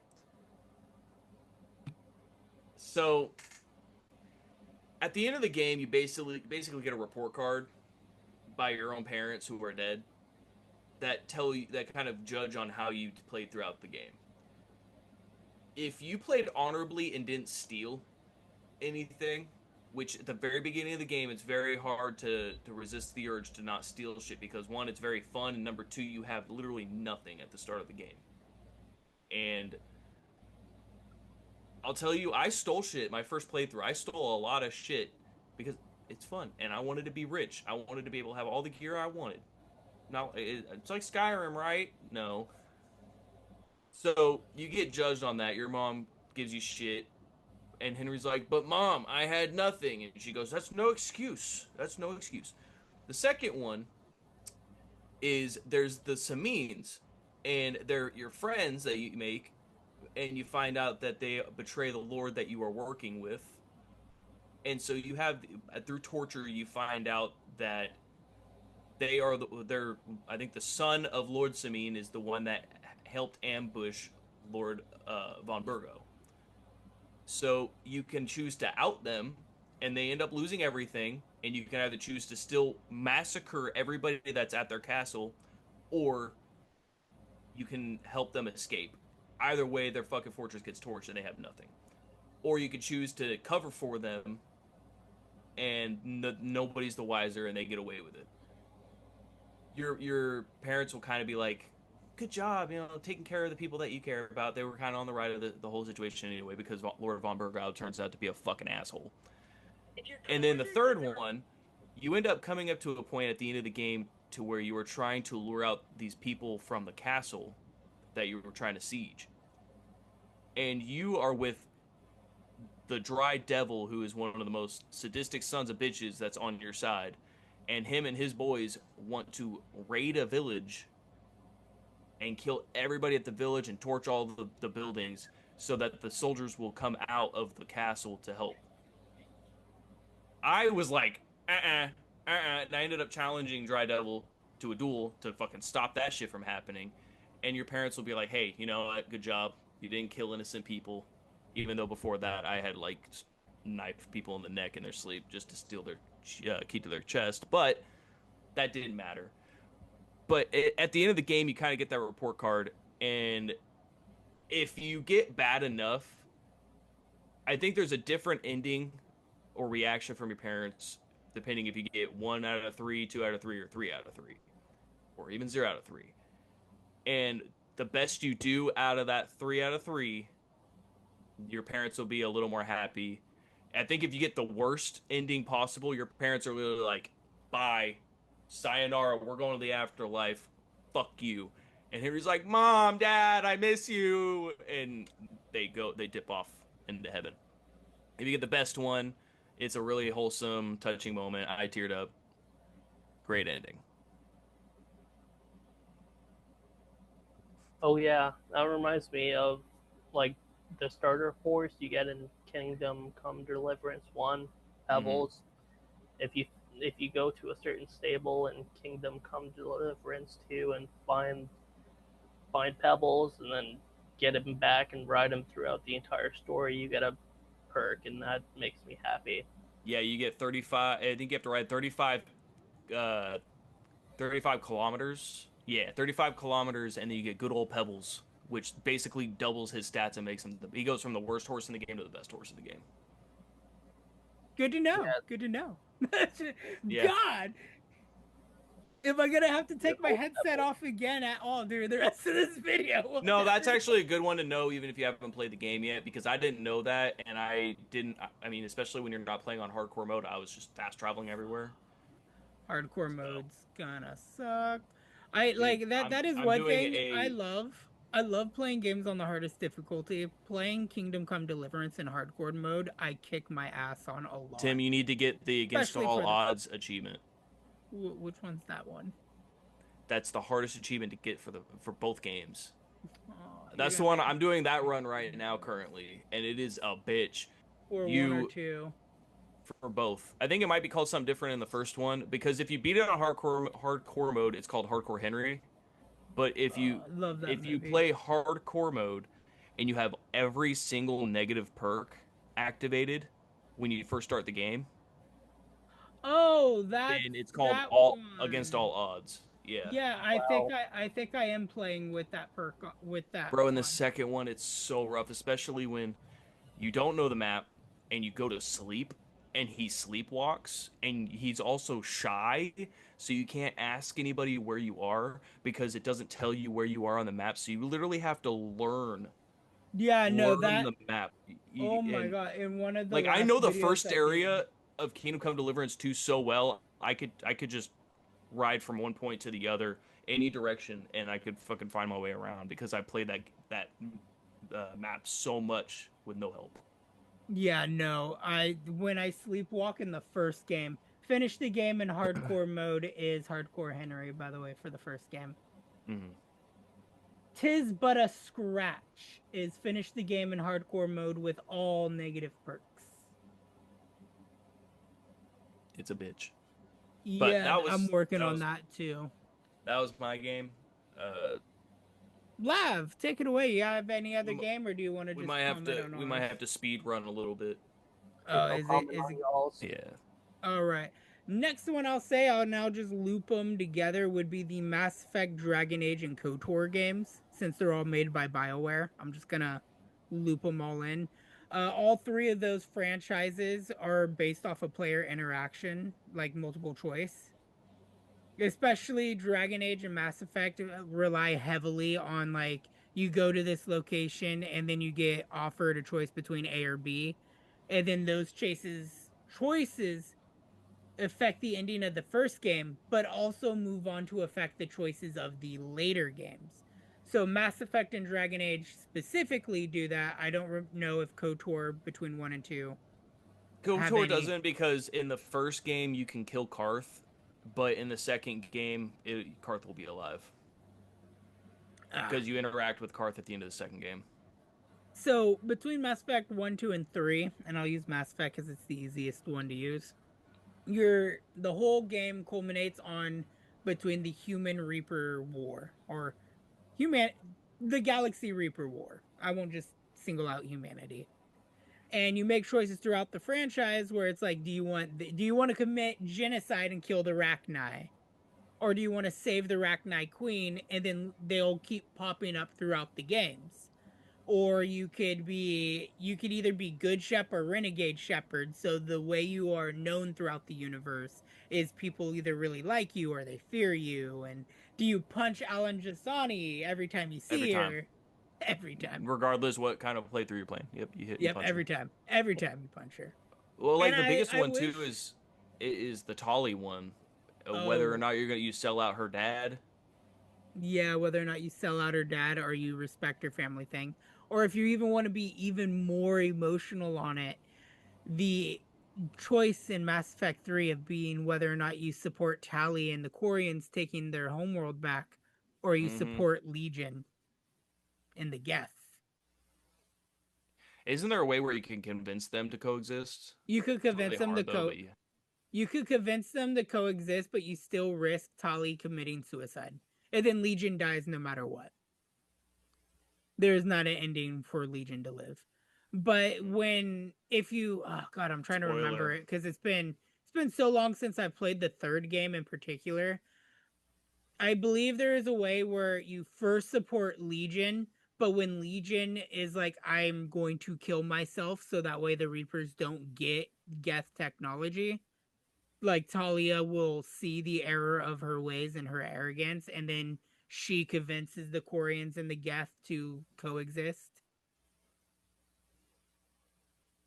So at the end of the game, you basically get a report card by your own parents who are dead that tell you, that kind of judge on how you played throughout the game. If you played honorably and didn't steal anything, which at the very beginning of the game, it's very hard to resist the urge to not steal shit, because one, it's very fun, and number two, you have literally nothing at the start of the game. And I'll tell you, I stole shit my first playthrough. I stole a lot of shit because it's fun, and I wanted to be rich. I wanted to be able to have all the gear I wanted. Now, it's like Skyrim, right? No. So you get judged on that. Your mom gives you shit. And Henry's like, but mom, I had nothing. And she goes, that's no excuse. That's no excuse. The second one is there's the Samines, and they're your friends that you make, and you find out that they betray the Lord that you are working with. And so you have, through torture, you find out that they're, I think the son of Lord Samine is the one that helped ambush Lord von Burgo. So you can choose to out them, and they end up losing everything, and you can either choose to still massacre everybody that's at their castle, or you can help them escape. Either way, their fucking fortress gets torched and they have nothing. Or you could choose to cover for them, and nobody's the wiser, and they get away with it. Your parents will kind of be like, good job, taking care of the people that you care about. They were kind of on the right of the whole situation anyway, because Lord von Burgow turns out to be a fucking asshole. And then the third one, you end up coming up to a point at the end of the game to where you are trying to lure out these people from the castle that you were trying to siege. And you are with the Dry Devil, who is one of the most sadistic sons of bitches that's on your side. And him and his boys want to raid a village and kill everybody at the village and torch all the buildings so that the soldiers will come out of the castle to help. I was like, and I ended up challenging Dry Devil to a duel to fucking stop that shit from happening. And your parents will be like, hey, you know what, good job. You didn't kill innocent people. Even though before that I had, like, knifed people in the neck in their sleep just to steal their key to their chest. But that didn't matter. But at the end of the game, you kind of get that report card. And if you get bad enough, I think there's a different ending or reaction from your parents, depending if you get 1 out of 3, 2 out of 3, or 3 out of 3, or even 0 out of 3. And the best you do out of that 3 out of 3, your parents will be a little more happy. I think if you get the worst ending possible, your parents are literally like, bye, sayonara, we're going to the afterlife, fuck you. And Henry's like, mom, dad, I miss you. And they dip off into heaven. If you get the best one, it's a really wholesome, touching moment. I teared up. Great ending. Oh yeah, that reminds me of, like, the starter force you get in Kingdom Come Deliverance 1, Pebbles. Mm-hmm. If you go to a certain stable in Kingdom Come Deliverance 2 and find Pebbles and then get him back and ride him throughout the entire story, you get a perk, and that makes me happy. Yeah, you get 35. I think you have to ride 35 kilometers. Yeah, 35 kilometers, and then you get good old Pebbles, which basically doubles his stats and makes him. He goes from the worst horse in the game to the best horse in the game. Good to know. Yeah. Good to know. Yeah. God, am I gonna have to take my headset off again at all during the rest of this video? No, that's actually a good one to know, even if you haven't played the game yet, because I didn't know that, and I mean, especially when you're not playing on hardcore mode, I was just fast traveling everywhere. Hardcore mode's gonna suck. That is one thing I love. I love playing games on the hardest difficulty. Playing Kingdom Come Deliverance in hardcore mode, I kick my ass on a lot. Tim, you need to get the Against All Odds achievement. Which one's that one? That's the hardest achievement to get for both games. Oh, that's the one. I'm doing that run right now currently, and it is a bitch. Or 1 or 2. For both. I think it might be called something different in the first one, because if you beat it on hardcore mode, it's called Hardcore Henry. But if you play hardcore mode and you have every single negative perk activated when you first start the game, then it's called Against All Odds. Yeah. Yeah, I think I am playing with that perk with that. Bro, in the second one, it's so rough, especially when you don't know the map and you go to sleep and he sleepwalks, and he's also shy, so you can't ask anybody where you are because it doesn't tell you where you are on the map. So you literally have to learn. Yeah, no, the map. My god! In one of the I know the first area of Kingdom Come Deliverance 2 so well. I could just ride from one point to the other any direction, and I could fucking find my way around because I played that map so much with no help. Yeah, no. When I sleepwalk in the first game, finish the game in hardcore mode is hardcore Henry, by the way, for the first game. Mm-hmm. Tis but a scratch is finish the game in hardcore mode with all negative perks. It's a bitch. But Yeah, I'm working on that too. That was my game. Lav, take it away. You have any other game, or do you want to just comment on ours? We might have to speed run a little bit. Oh, is it? Yeah. All right. Next one I'll say, I'll now just loop them together, would be the Mass Effect, Dragon Age, and KOTOR games, since they're all made by BioWare. I'm just gonna loop them all in. All three of those franchises are based off of player interaction, like multiple choice. Especially Dragon Age and Mass Effect rely heavily on, like, you go to this location and then you get offered a choice between A or B, and then those choices affect the ending of the first game, but also move on to affect the choices of the later games. So Mass Effect and Dragon Age specifically do that. I don't know if KOTOR between 1 and 2. KOTOR doesn't, because in the first game you can kill Karth, but in the second game, Karth will be alive. Because you interact with Karth at the end of the second game. So between Mass Effect 1, 2, and 3, and I'll use Mass Effect because it's the easiest one to use, the whole game culminates on between the Human Reaper War, or the Galaxy Reaper War. I won't just single out humanity. And you make choices throughout the franchise where it's like, do you want to commit genocide and kill the Rachni, or do you want to save the Rachni Queen, and then they'll keep popping up throughout the games? Or you could either be Good Shep or Renegade Shepherd. So the way you are known throughout the universe is people either really like you or they fear you. And do you punch Alan Jasani every time you see her? Every time. Regardless what kind of playthrough you're playing. Yep, you hit. Yep, every time. Every time you punch her. Well, like, and the biggest one too is the Tali one. Whether or not you sell out her dad. Yeah, whether or not you sell out her dad or you respect her family thing. Or if you even want to be even more emotional on it, the choice in Mass Effect 3 of being whether or not you support Tali and the Quarians taking their homeworld back, or you support Legion and the Geth. Isn't there a way where you can convince them to coexist? You could convince them You could convince them to coexist, but you still risk Tali committing suicide. And then Legion dies no matter what. There's not an ending for Legion to live. But I'm trying to remember it because it's been so long since I've played the third game in particular. I believe there is a way where you first support Legion, but when Legion is like, I'm going to kill myself so that way the Reapers don't get Geth technology, like, Talia will see the error of her ways and her arrogance, and then she convinces the Quarians and the Geth to coexist.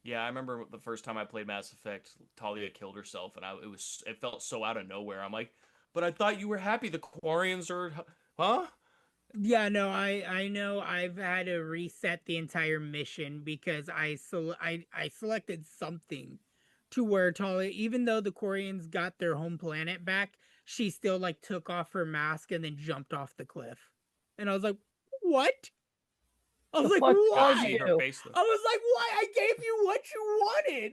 Yeah, I remember the first time I played Mass Effect, Talia killed herself, and it felt so out of nowhere. I'm like, but I thought you were happy. The Quarians are, huh? Yeah, no, I know I've had to reset the entire mission because I selected something to where Talia, even though the Quarians got their home planet back, she still, like, took off her mask and then jumped off the cliff. And I was like, what? I was like, why? I was like, why? I gave you what you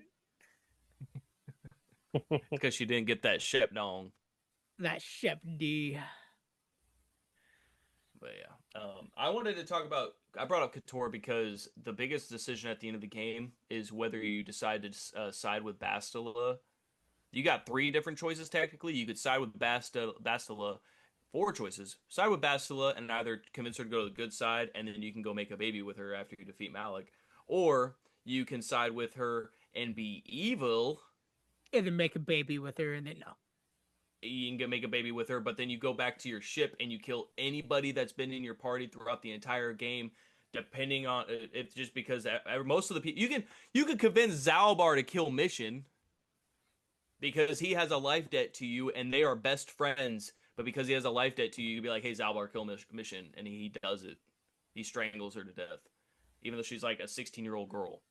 wanted. Because she didn't get that ship down. That ship D. But yeah, I wanted to talk about. I brought up KOTOR because the biggest decision at the end of the game is whether you decide to side with Bastila. You got 3 different choices technically. You could side with Bastila. 4 choices. Side with Bastila and either convince her to go to the good side, and then you can go make a baby with her after you defeat Malik, or you can side with her and be evil, and then make a baby with her, and then no. You can make a baby with her, but then you go back to your ship and you kill anybody that's been in your party throughout the entire game, depending on it's just because most of the people you can convince Zalbar to kill Mission because he has a life debt to you and they are best friends, But because he has a life debt to you, you'd be like, hey, Zalbar, kill mission. And he does it. He strangles her to death. Even though she's like a 16-year-old girl.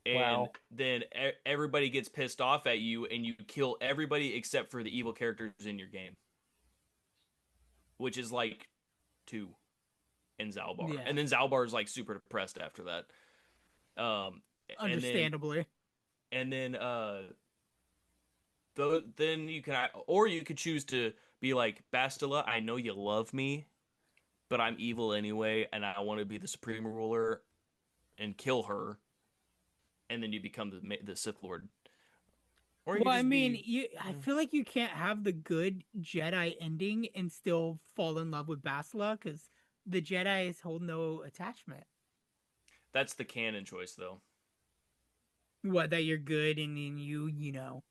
And Wow. then everybody gets pissed off at you, and you kill everybody except for the evil characters in your game. Which is like 2 in Zalbar. Yeah. And then Zalbar is like super depressed after that. Understandably. And then then you can, or you could choose to be like, Bastila, I know you love me, but I'm evil anyway, and I want to be the supreme ruler and kill her, and then you become the Sith Lord. Or you Well, could I just mean, be, I feel like you can't have the good Jedi ending and still fall in love with Bastila, because the Jedi's hold no attachment. that's the canon choice, though. What, that you're good and then you know.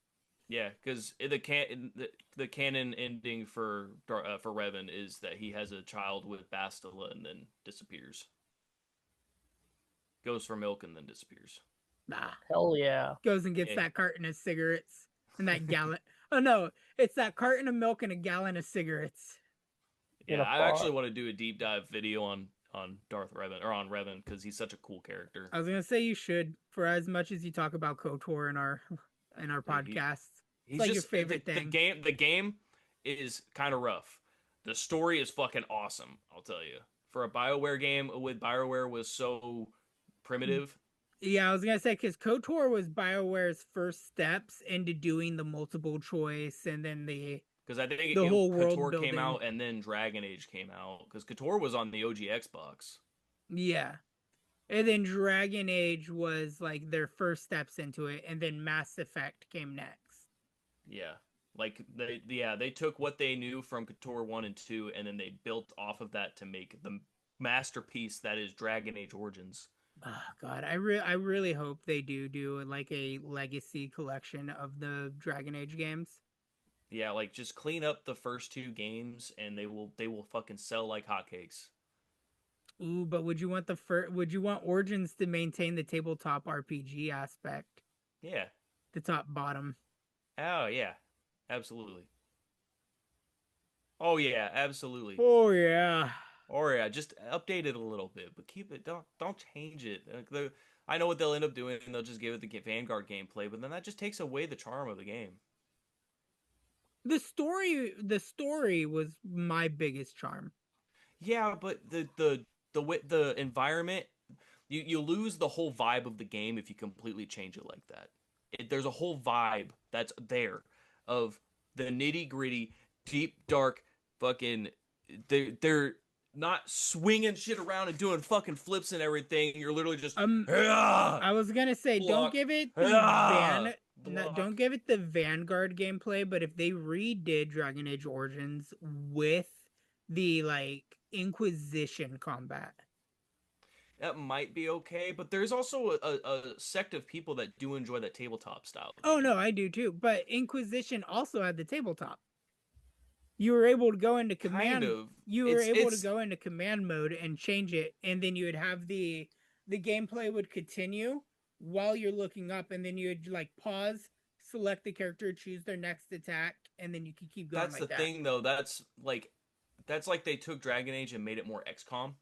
Yeah, because the canon ending for Revan is that he has a child with Bastila and then disappears. Goes for milk and then disappears. Nah. Hell yeah. Goes and gets Yeah. that carton of cigarettes and that gallon. Oh no, it's that carton of milk and a gallon of cigarettes. In Yeah, a I bar. actually want to do a deep dive video on Darth Revan, or on Revan, because he's such a cool character. I was gonna say you should, for as much as you talk about KOTOR in our Yeah, podcast. He's like just your favorite the thing. The game is kind of rough. The story is fucking awesome, I'll tell you. For a BioWare game, with BioWare was so primitive. Yeah, I was gonna say, because KOTOR was BioWare's first steps into doing the multiple choice, and then Because I think the whole world KOTOR building came out and then Dragon Age came out. Because KOTOR was on the OG Xbox. Yeah. And then Dragon Age was like their first steps into it, and then Mass Effect came next. Yeah. Like they took what they knew from KOTOR 1 and 2, and then they built off of that to make the masterpiece that is Dragon Age Origins. Oh God, I really hope they do like a legacy collection of the Dragon Age games. Yeah, like just clean up the first 2 games and they will fucking sell like hotcakes. Ooh, but would you want would you want Origins to maintain the tabletop RPG aspect? Yeah. The top bottom. Oh yeah. Absolutely. Oh yeah, absolutely. Oh yeah. Or yeah, just update it a little bit, but keep it. Don't change it. I know what they'll end up doing. They'll just give it the Vanguard gameplay, but then that just takes away the charm of the game. The story was my biggest charm. Yeah, but the environment, you lose the whole vibe of the game if you completely change it like that. There's a whole vibe that's there of the nitty gritty, deep dark, fucking. They're not swinging shit around and doing fucking flips and everything. You're literally just. I was gonna say, block, don't give it don't give it the Vanguard gameplay, but if they redid Dragon Age Origins with the like Inquisition combat, that might be okay. But there's also a sect of people that do enjoy that tabletop style. Oh no, I do too. But Inquisition also had the tabletop. You were able to go into command. Kind of. You were able to go into command mode and change it, and then you would have the gameplay would continue while you're looking up, and then you would like pause, select the character, choose their next attack, and then you could keep going. That's the thing, though. That's like they took Dragon Age and made it more XCOM.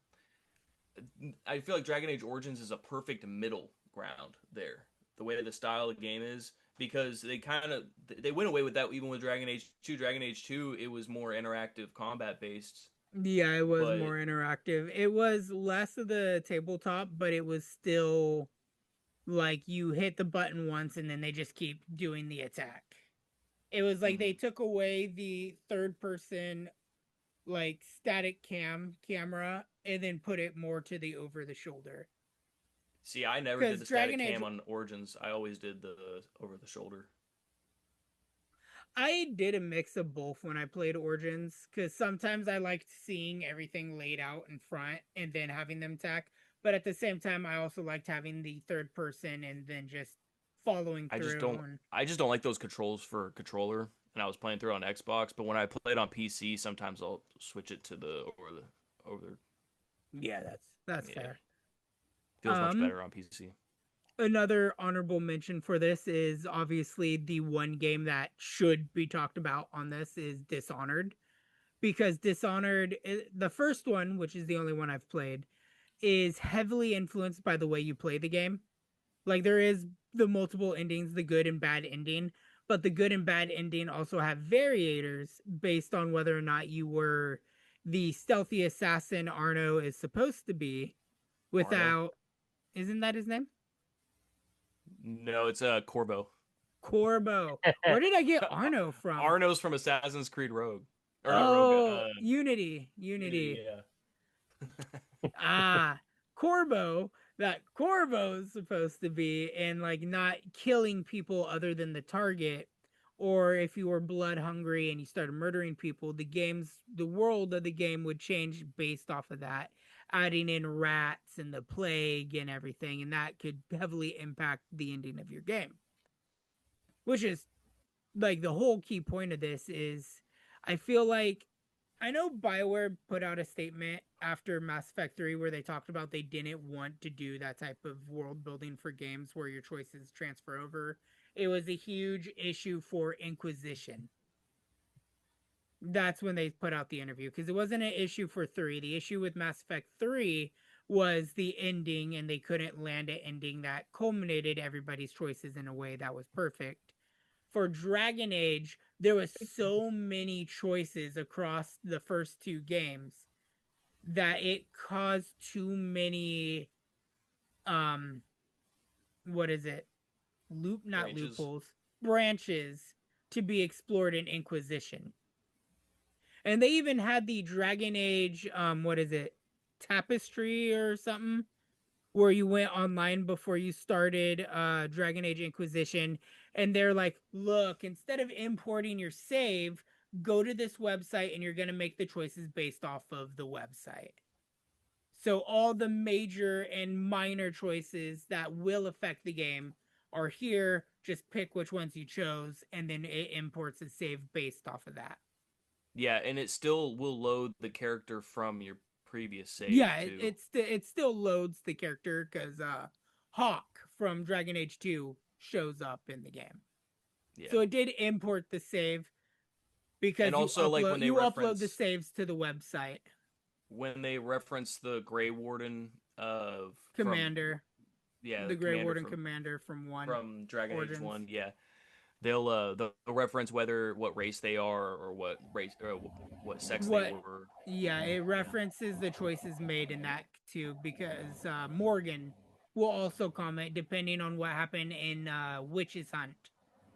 I feel like Dragon Age Origins is a perfect middle ground there. The way the style of the game is. Because they went away with that even with Dragon Age 2. Dragon Age 2, it was more interactive combat based. Yeah, it was more interactive. It was less of the tabletop, but it was still like you hit the button once and then they just keep doing the attack. It was like they took away the third person like static camera and then put it more to the over the shoulder. See, I never did the static cam on Origins. I always did the over the shoulder. I did a mix of both when I played Origins, because sometimes I liked seeing everything laid out in front and then having them attack. But at the same time, I also liked having the third person and then just following through. I just don't like those controls for controller. And I was playing through on Xbox, but when I played on PC, sometimes I'll switch it to the over. Yeah, that's fair. Feels much better on PC. Another honorable mention for this is obviously the one game that should be talked about on this is Dishonored. because Dishonored, the first one, which is the only one I've played, is heavily influenced by the way you play the game. Like there is the multiple endings, the good and bad ending, but the good and bad ending also have variators based on whether or not you were the stealthy assassin Arno is supposed to be without, isn't that his name? No, it's Corvo. Corbo. Where did I get Arno from? Arno's from Assassin's Creed Rogue. Or not Oh, Rogue. Unity. Yeah. Ah, Corbo, that Corbo's supposed to be, and like not killing people other than the target, or if you were blood hungry and you started murdering people, the world of the game would change based off of that, adding in rats and the plague and everything, and that could heavily impact the ending of your game. Which is like the whole key point of this is I feel like I know BioWare put out a statement after Mass Effect 3 where they talked about they didn't want to do that type of world building for games where your choices transfer over. It was a huge issue for Inquisition. That's when they put out the interview because it wasn't an issue for 3. The issue with Mass Effect 3 was the ending, and they couldn't land an ending that culminated everybody's choices in a way that was perfect. For Dragon Age, there was so many choices across the first 2 games that it caused too many what is it? Loopholes, branches to be explored in Inquisition. And they even had the Dragon Age what is it? Tapestry or something where you went online before you started Dragon Age Inquisition, and they're like, look, instead of importing your save, go to this website and you're going to make the choices based off of the website. So all the major and minor choices that will affect the game are here. Just pick which ones you chose, and then it imports a save based off of that. Yeah, and it still will load the character from your previous save. Yeah, too. it still loads the character because Hawk from Dragon Age 2 shows up in the game. Yeah. So it did import the save because and also, you upload, when they upload the saves to the website. When they reference the Grey Warden of Commander, the Grey Warden commander from Dragon Origins. Age 1, yeah. They'll reference what race they are or what race or what sex they were. Yeah, it references the choices made in that too because Morgan will also comment depending on what happened in Witch's Hunt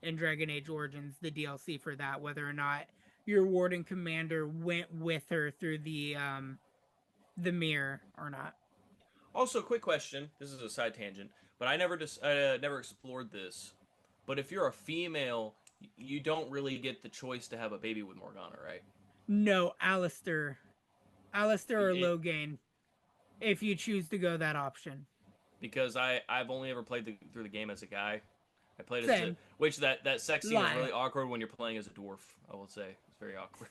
in Dragon Age Origins, the DLC for that, whether or not your Warden commander went with her through the mirror or not. Also, quick question. This is a side tangent, but I never explored this. But if you're a female, you don't really get the choice to have a baby with Morgana, right? No, Alistair or Loghain, if you choose to go that option. Because I've only ever played through the game as a guy. I played as which that sex scene is really awkward when you're playing as a dwarf. I will say it's very awkward.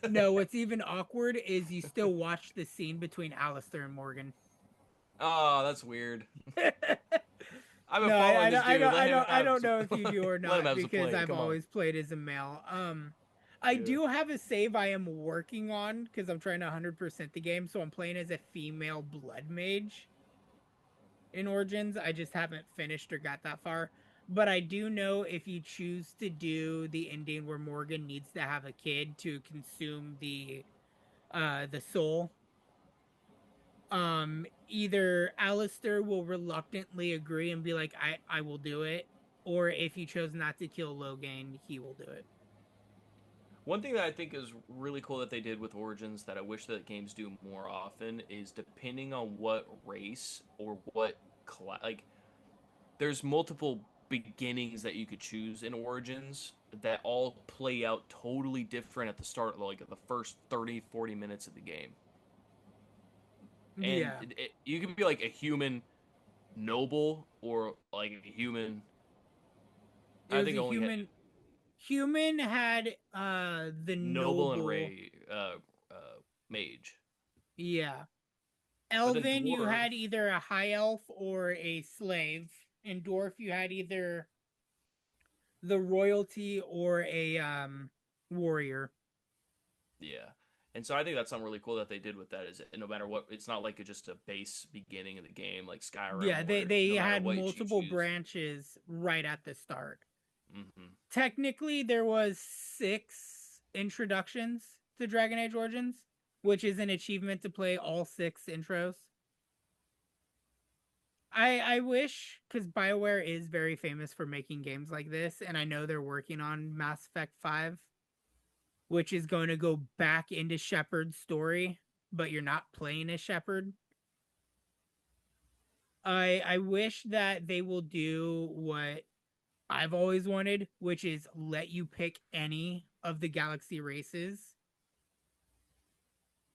No, what's even awkward is you still watch the scene between Alistair and Morgan. Oh, that's weird. I don't know if you do or not because I've always played as a male. I do have a save I am working on because I'm trying to 100% the game, so I'm playing as a female blood mage in Origins. I just haven't finished or got that far. But I do know if you choose to do the ending where Morgan needs to have a kid to consume the soul, either Alistair will reluctantly agree and be like, I will do it, or if he chose not to kill Loghain, he will do it. One thing that I think is really cool that they did with Origins that I wish that games do more often is depending on what race or what class, like there's multiple beginnings that you could choose in Origins that all play out totally different at the start, like at the first 30-40 minutes of the game. And you can be like a human noble or like a human. I think only human had the noble and mage. Yeah. Elven, you had either a high elf or a slave. And dwarf, you had either the royalty or a warrior. Yeah. And so I think that's something really cool that they did with that is no matter what, it's not like it's just a base beginning of the game like Yeah, Skyrim they where they no matter had what you multiple choose. branches right at the start. Hmm. Technically, there was 6 introductions to Dragon Age Origins, which is an achievement to play all 6 intros. I wish, because BioWare is very famous for making games like this, and I know they're working on Mass Effect 5, which is going to go back into Shepard's story, but you're not playing as Shepard. I wish that they will do what I've always wanted, which is let you pick any of the galaxy races.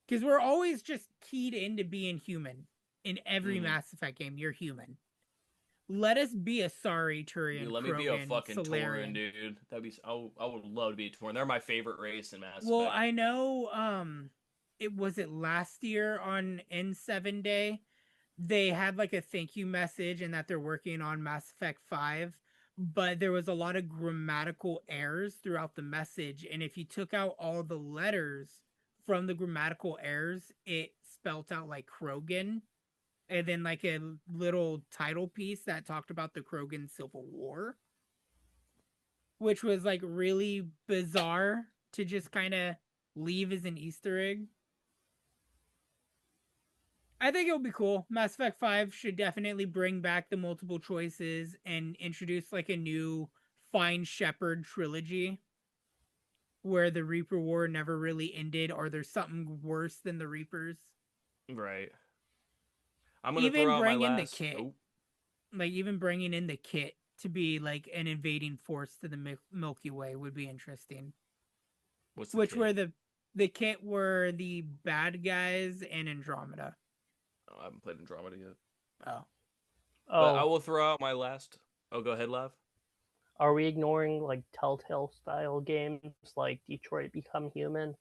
Because we're always just keyed into being human. In every Mass Effect game, you're human. Let us be a Sari, Dude, Turian, let me be a Krogan, fucking Tauren, Solarian. dude. That'd be. I would love to be a Tauren. They're my favorite race in Mass Well, Effect. I know it last year on N7 Day, they had like a thank you message and that they're working on Mass Effect 5, but there was a lot of grammatical errors throughout the message, and if you took out all the letters from the grammatical errors, it spelt out like Krogan, and then like a little title piece that talked about the Krogan Civil War, which was like really bizarre to just kind of leave as an Easter egg. I think it'll be cool. Mass Effect 5 should definitely bring back the multiple choices and introduce like a new Find Shepherd trilogy where the Reaper War never really ended or there's something worse than the Reapers. Right. I'm gonna Even throw out my bring in the last. kit. Oh, Like even bringing in the kit to be like an invading force to the Milky Way would be interesting. what's the Which kit? were the kit were the bad guys and Andromeda. Oh, I haven't played Andromeda yet. Oh. But I Oh, will throw out my last. Oh, go ahead, Lav. are we ignoring like Telltale style games like Detroit Become Human?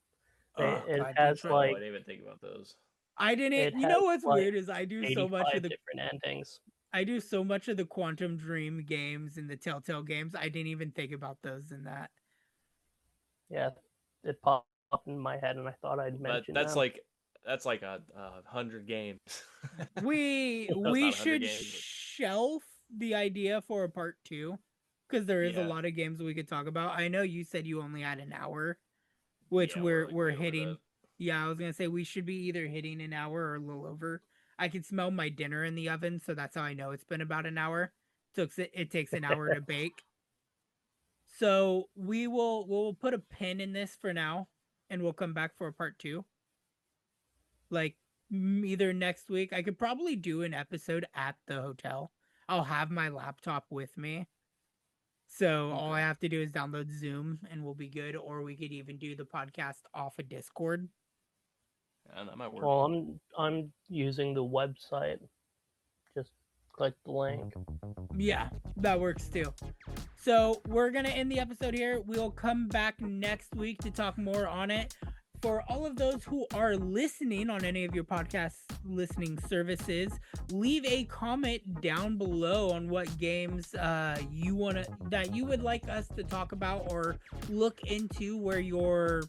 Oh It god, has Detroit. Oh, I like didn't even think about those. I it didn't. You has know what's like weird is I do so much 85 of the different endings. Quantum Dream games and the Telltale games. I didn't even think about those in that. Yeah, it popped in my head, and I thought I'd But mention them. that's like a 100 games. We No, it's we not 100 should games. shelf the idea for a part 2 because there is a Yeah. lot of games we could talk about. I know you said you only had an hour, which Yeah, we're like we're way over hitting. that. Yeah, I was gonna say we should be either hitting an hour or a little over. I can smell my dinner in the oven, so that's how I know it's been about an hour. It takes an hour to bake. So we'll put a pin in this for now, and we'll come back for a part 2. Like either next week. I could probably do an episode at the hotel. I'll have my laptop with me. So all I Okay. have to do is download Zoom and we'll be good. Or we could even do the podcast off of Discord. And that might work. Well, I'm using the website. Just click the link. Yeah, that works too. So we're going to end the episode here. We'll come back next week to talk more on it. For all of those who are listening on any of your podcast listening services, leave a comment down below on what games that you would like us to talk about or look into where your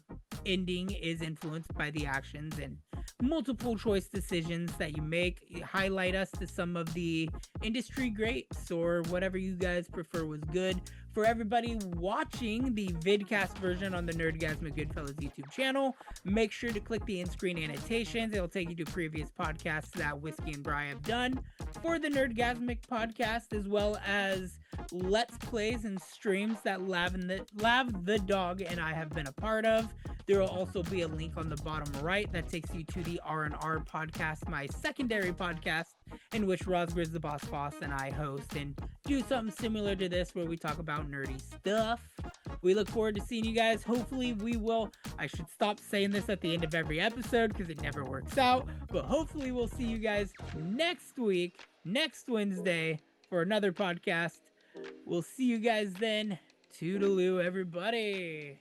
ending is influenced by the actions and multiple choice decisions that you make. Highlight us to some of the industry greats or whatever you guys prefer was good. For everybody watching the vidcast version on the Nerdgazmic Goodfellas YouTube channel, make sure to click the in-screen annotations. It'll take you to previous podcasts that WhiskeyNBri have done for the Nerdgazmic podcast, as well as Let's Plays and streams that Lavthedog and I have been a part of. There will also be a link on the bottom right that takes you to the RnRPodcast, my secondary podcast, in which Rosgriz the Boss and I host and do something similar to this where we talk about nerdy stuff. We look forward to seeing you guys. Hopefully I should stop saying this at the end of every episode because it never works out, but hopefully we'll see you guys next week, next Wednesday, for another podcast. We'll see you guys then. Toodaloo, everybody.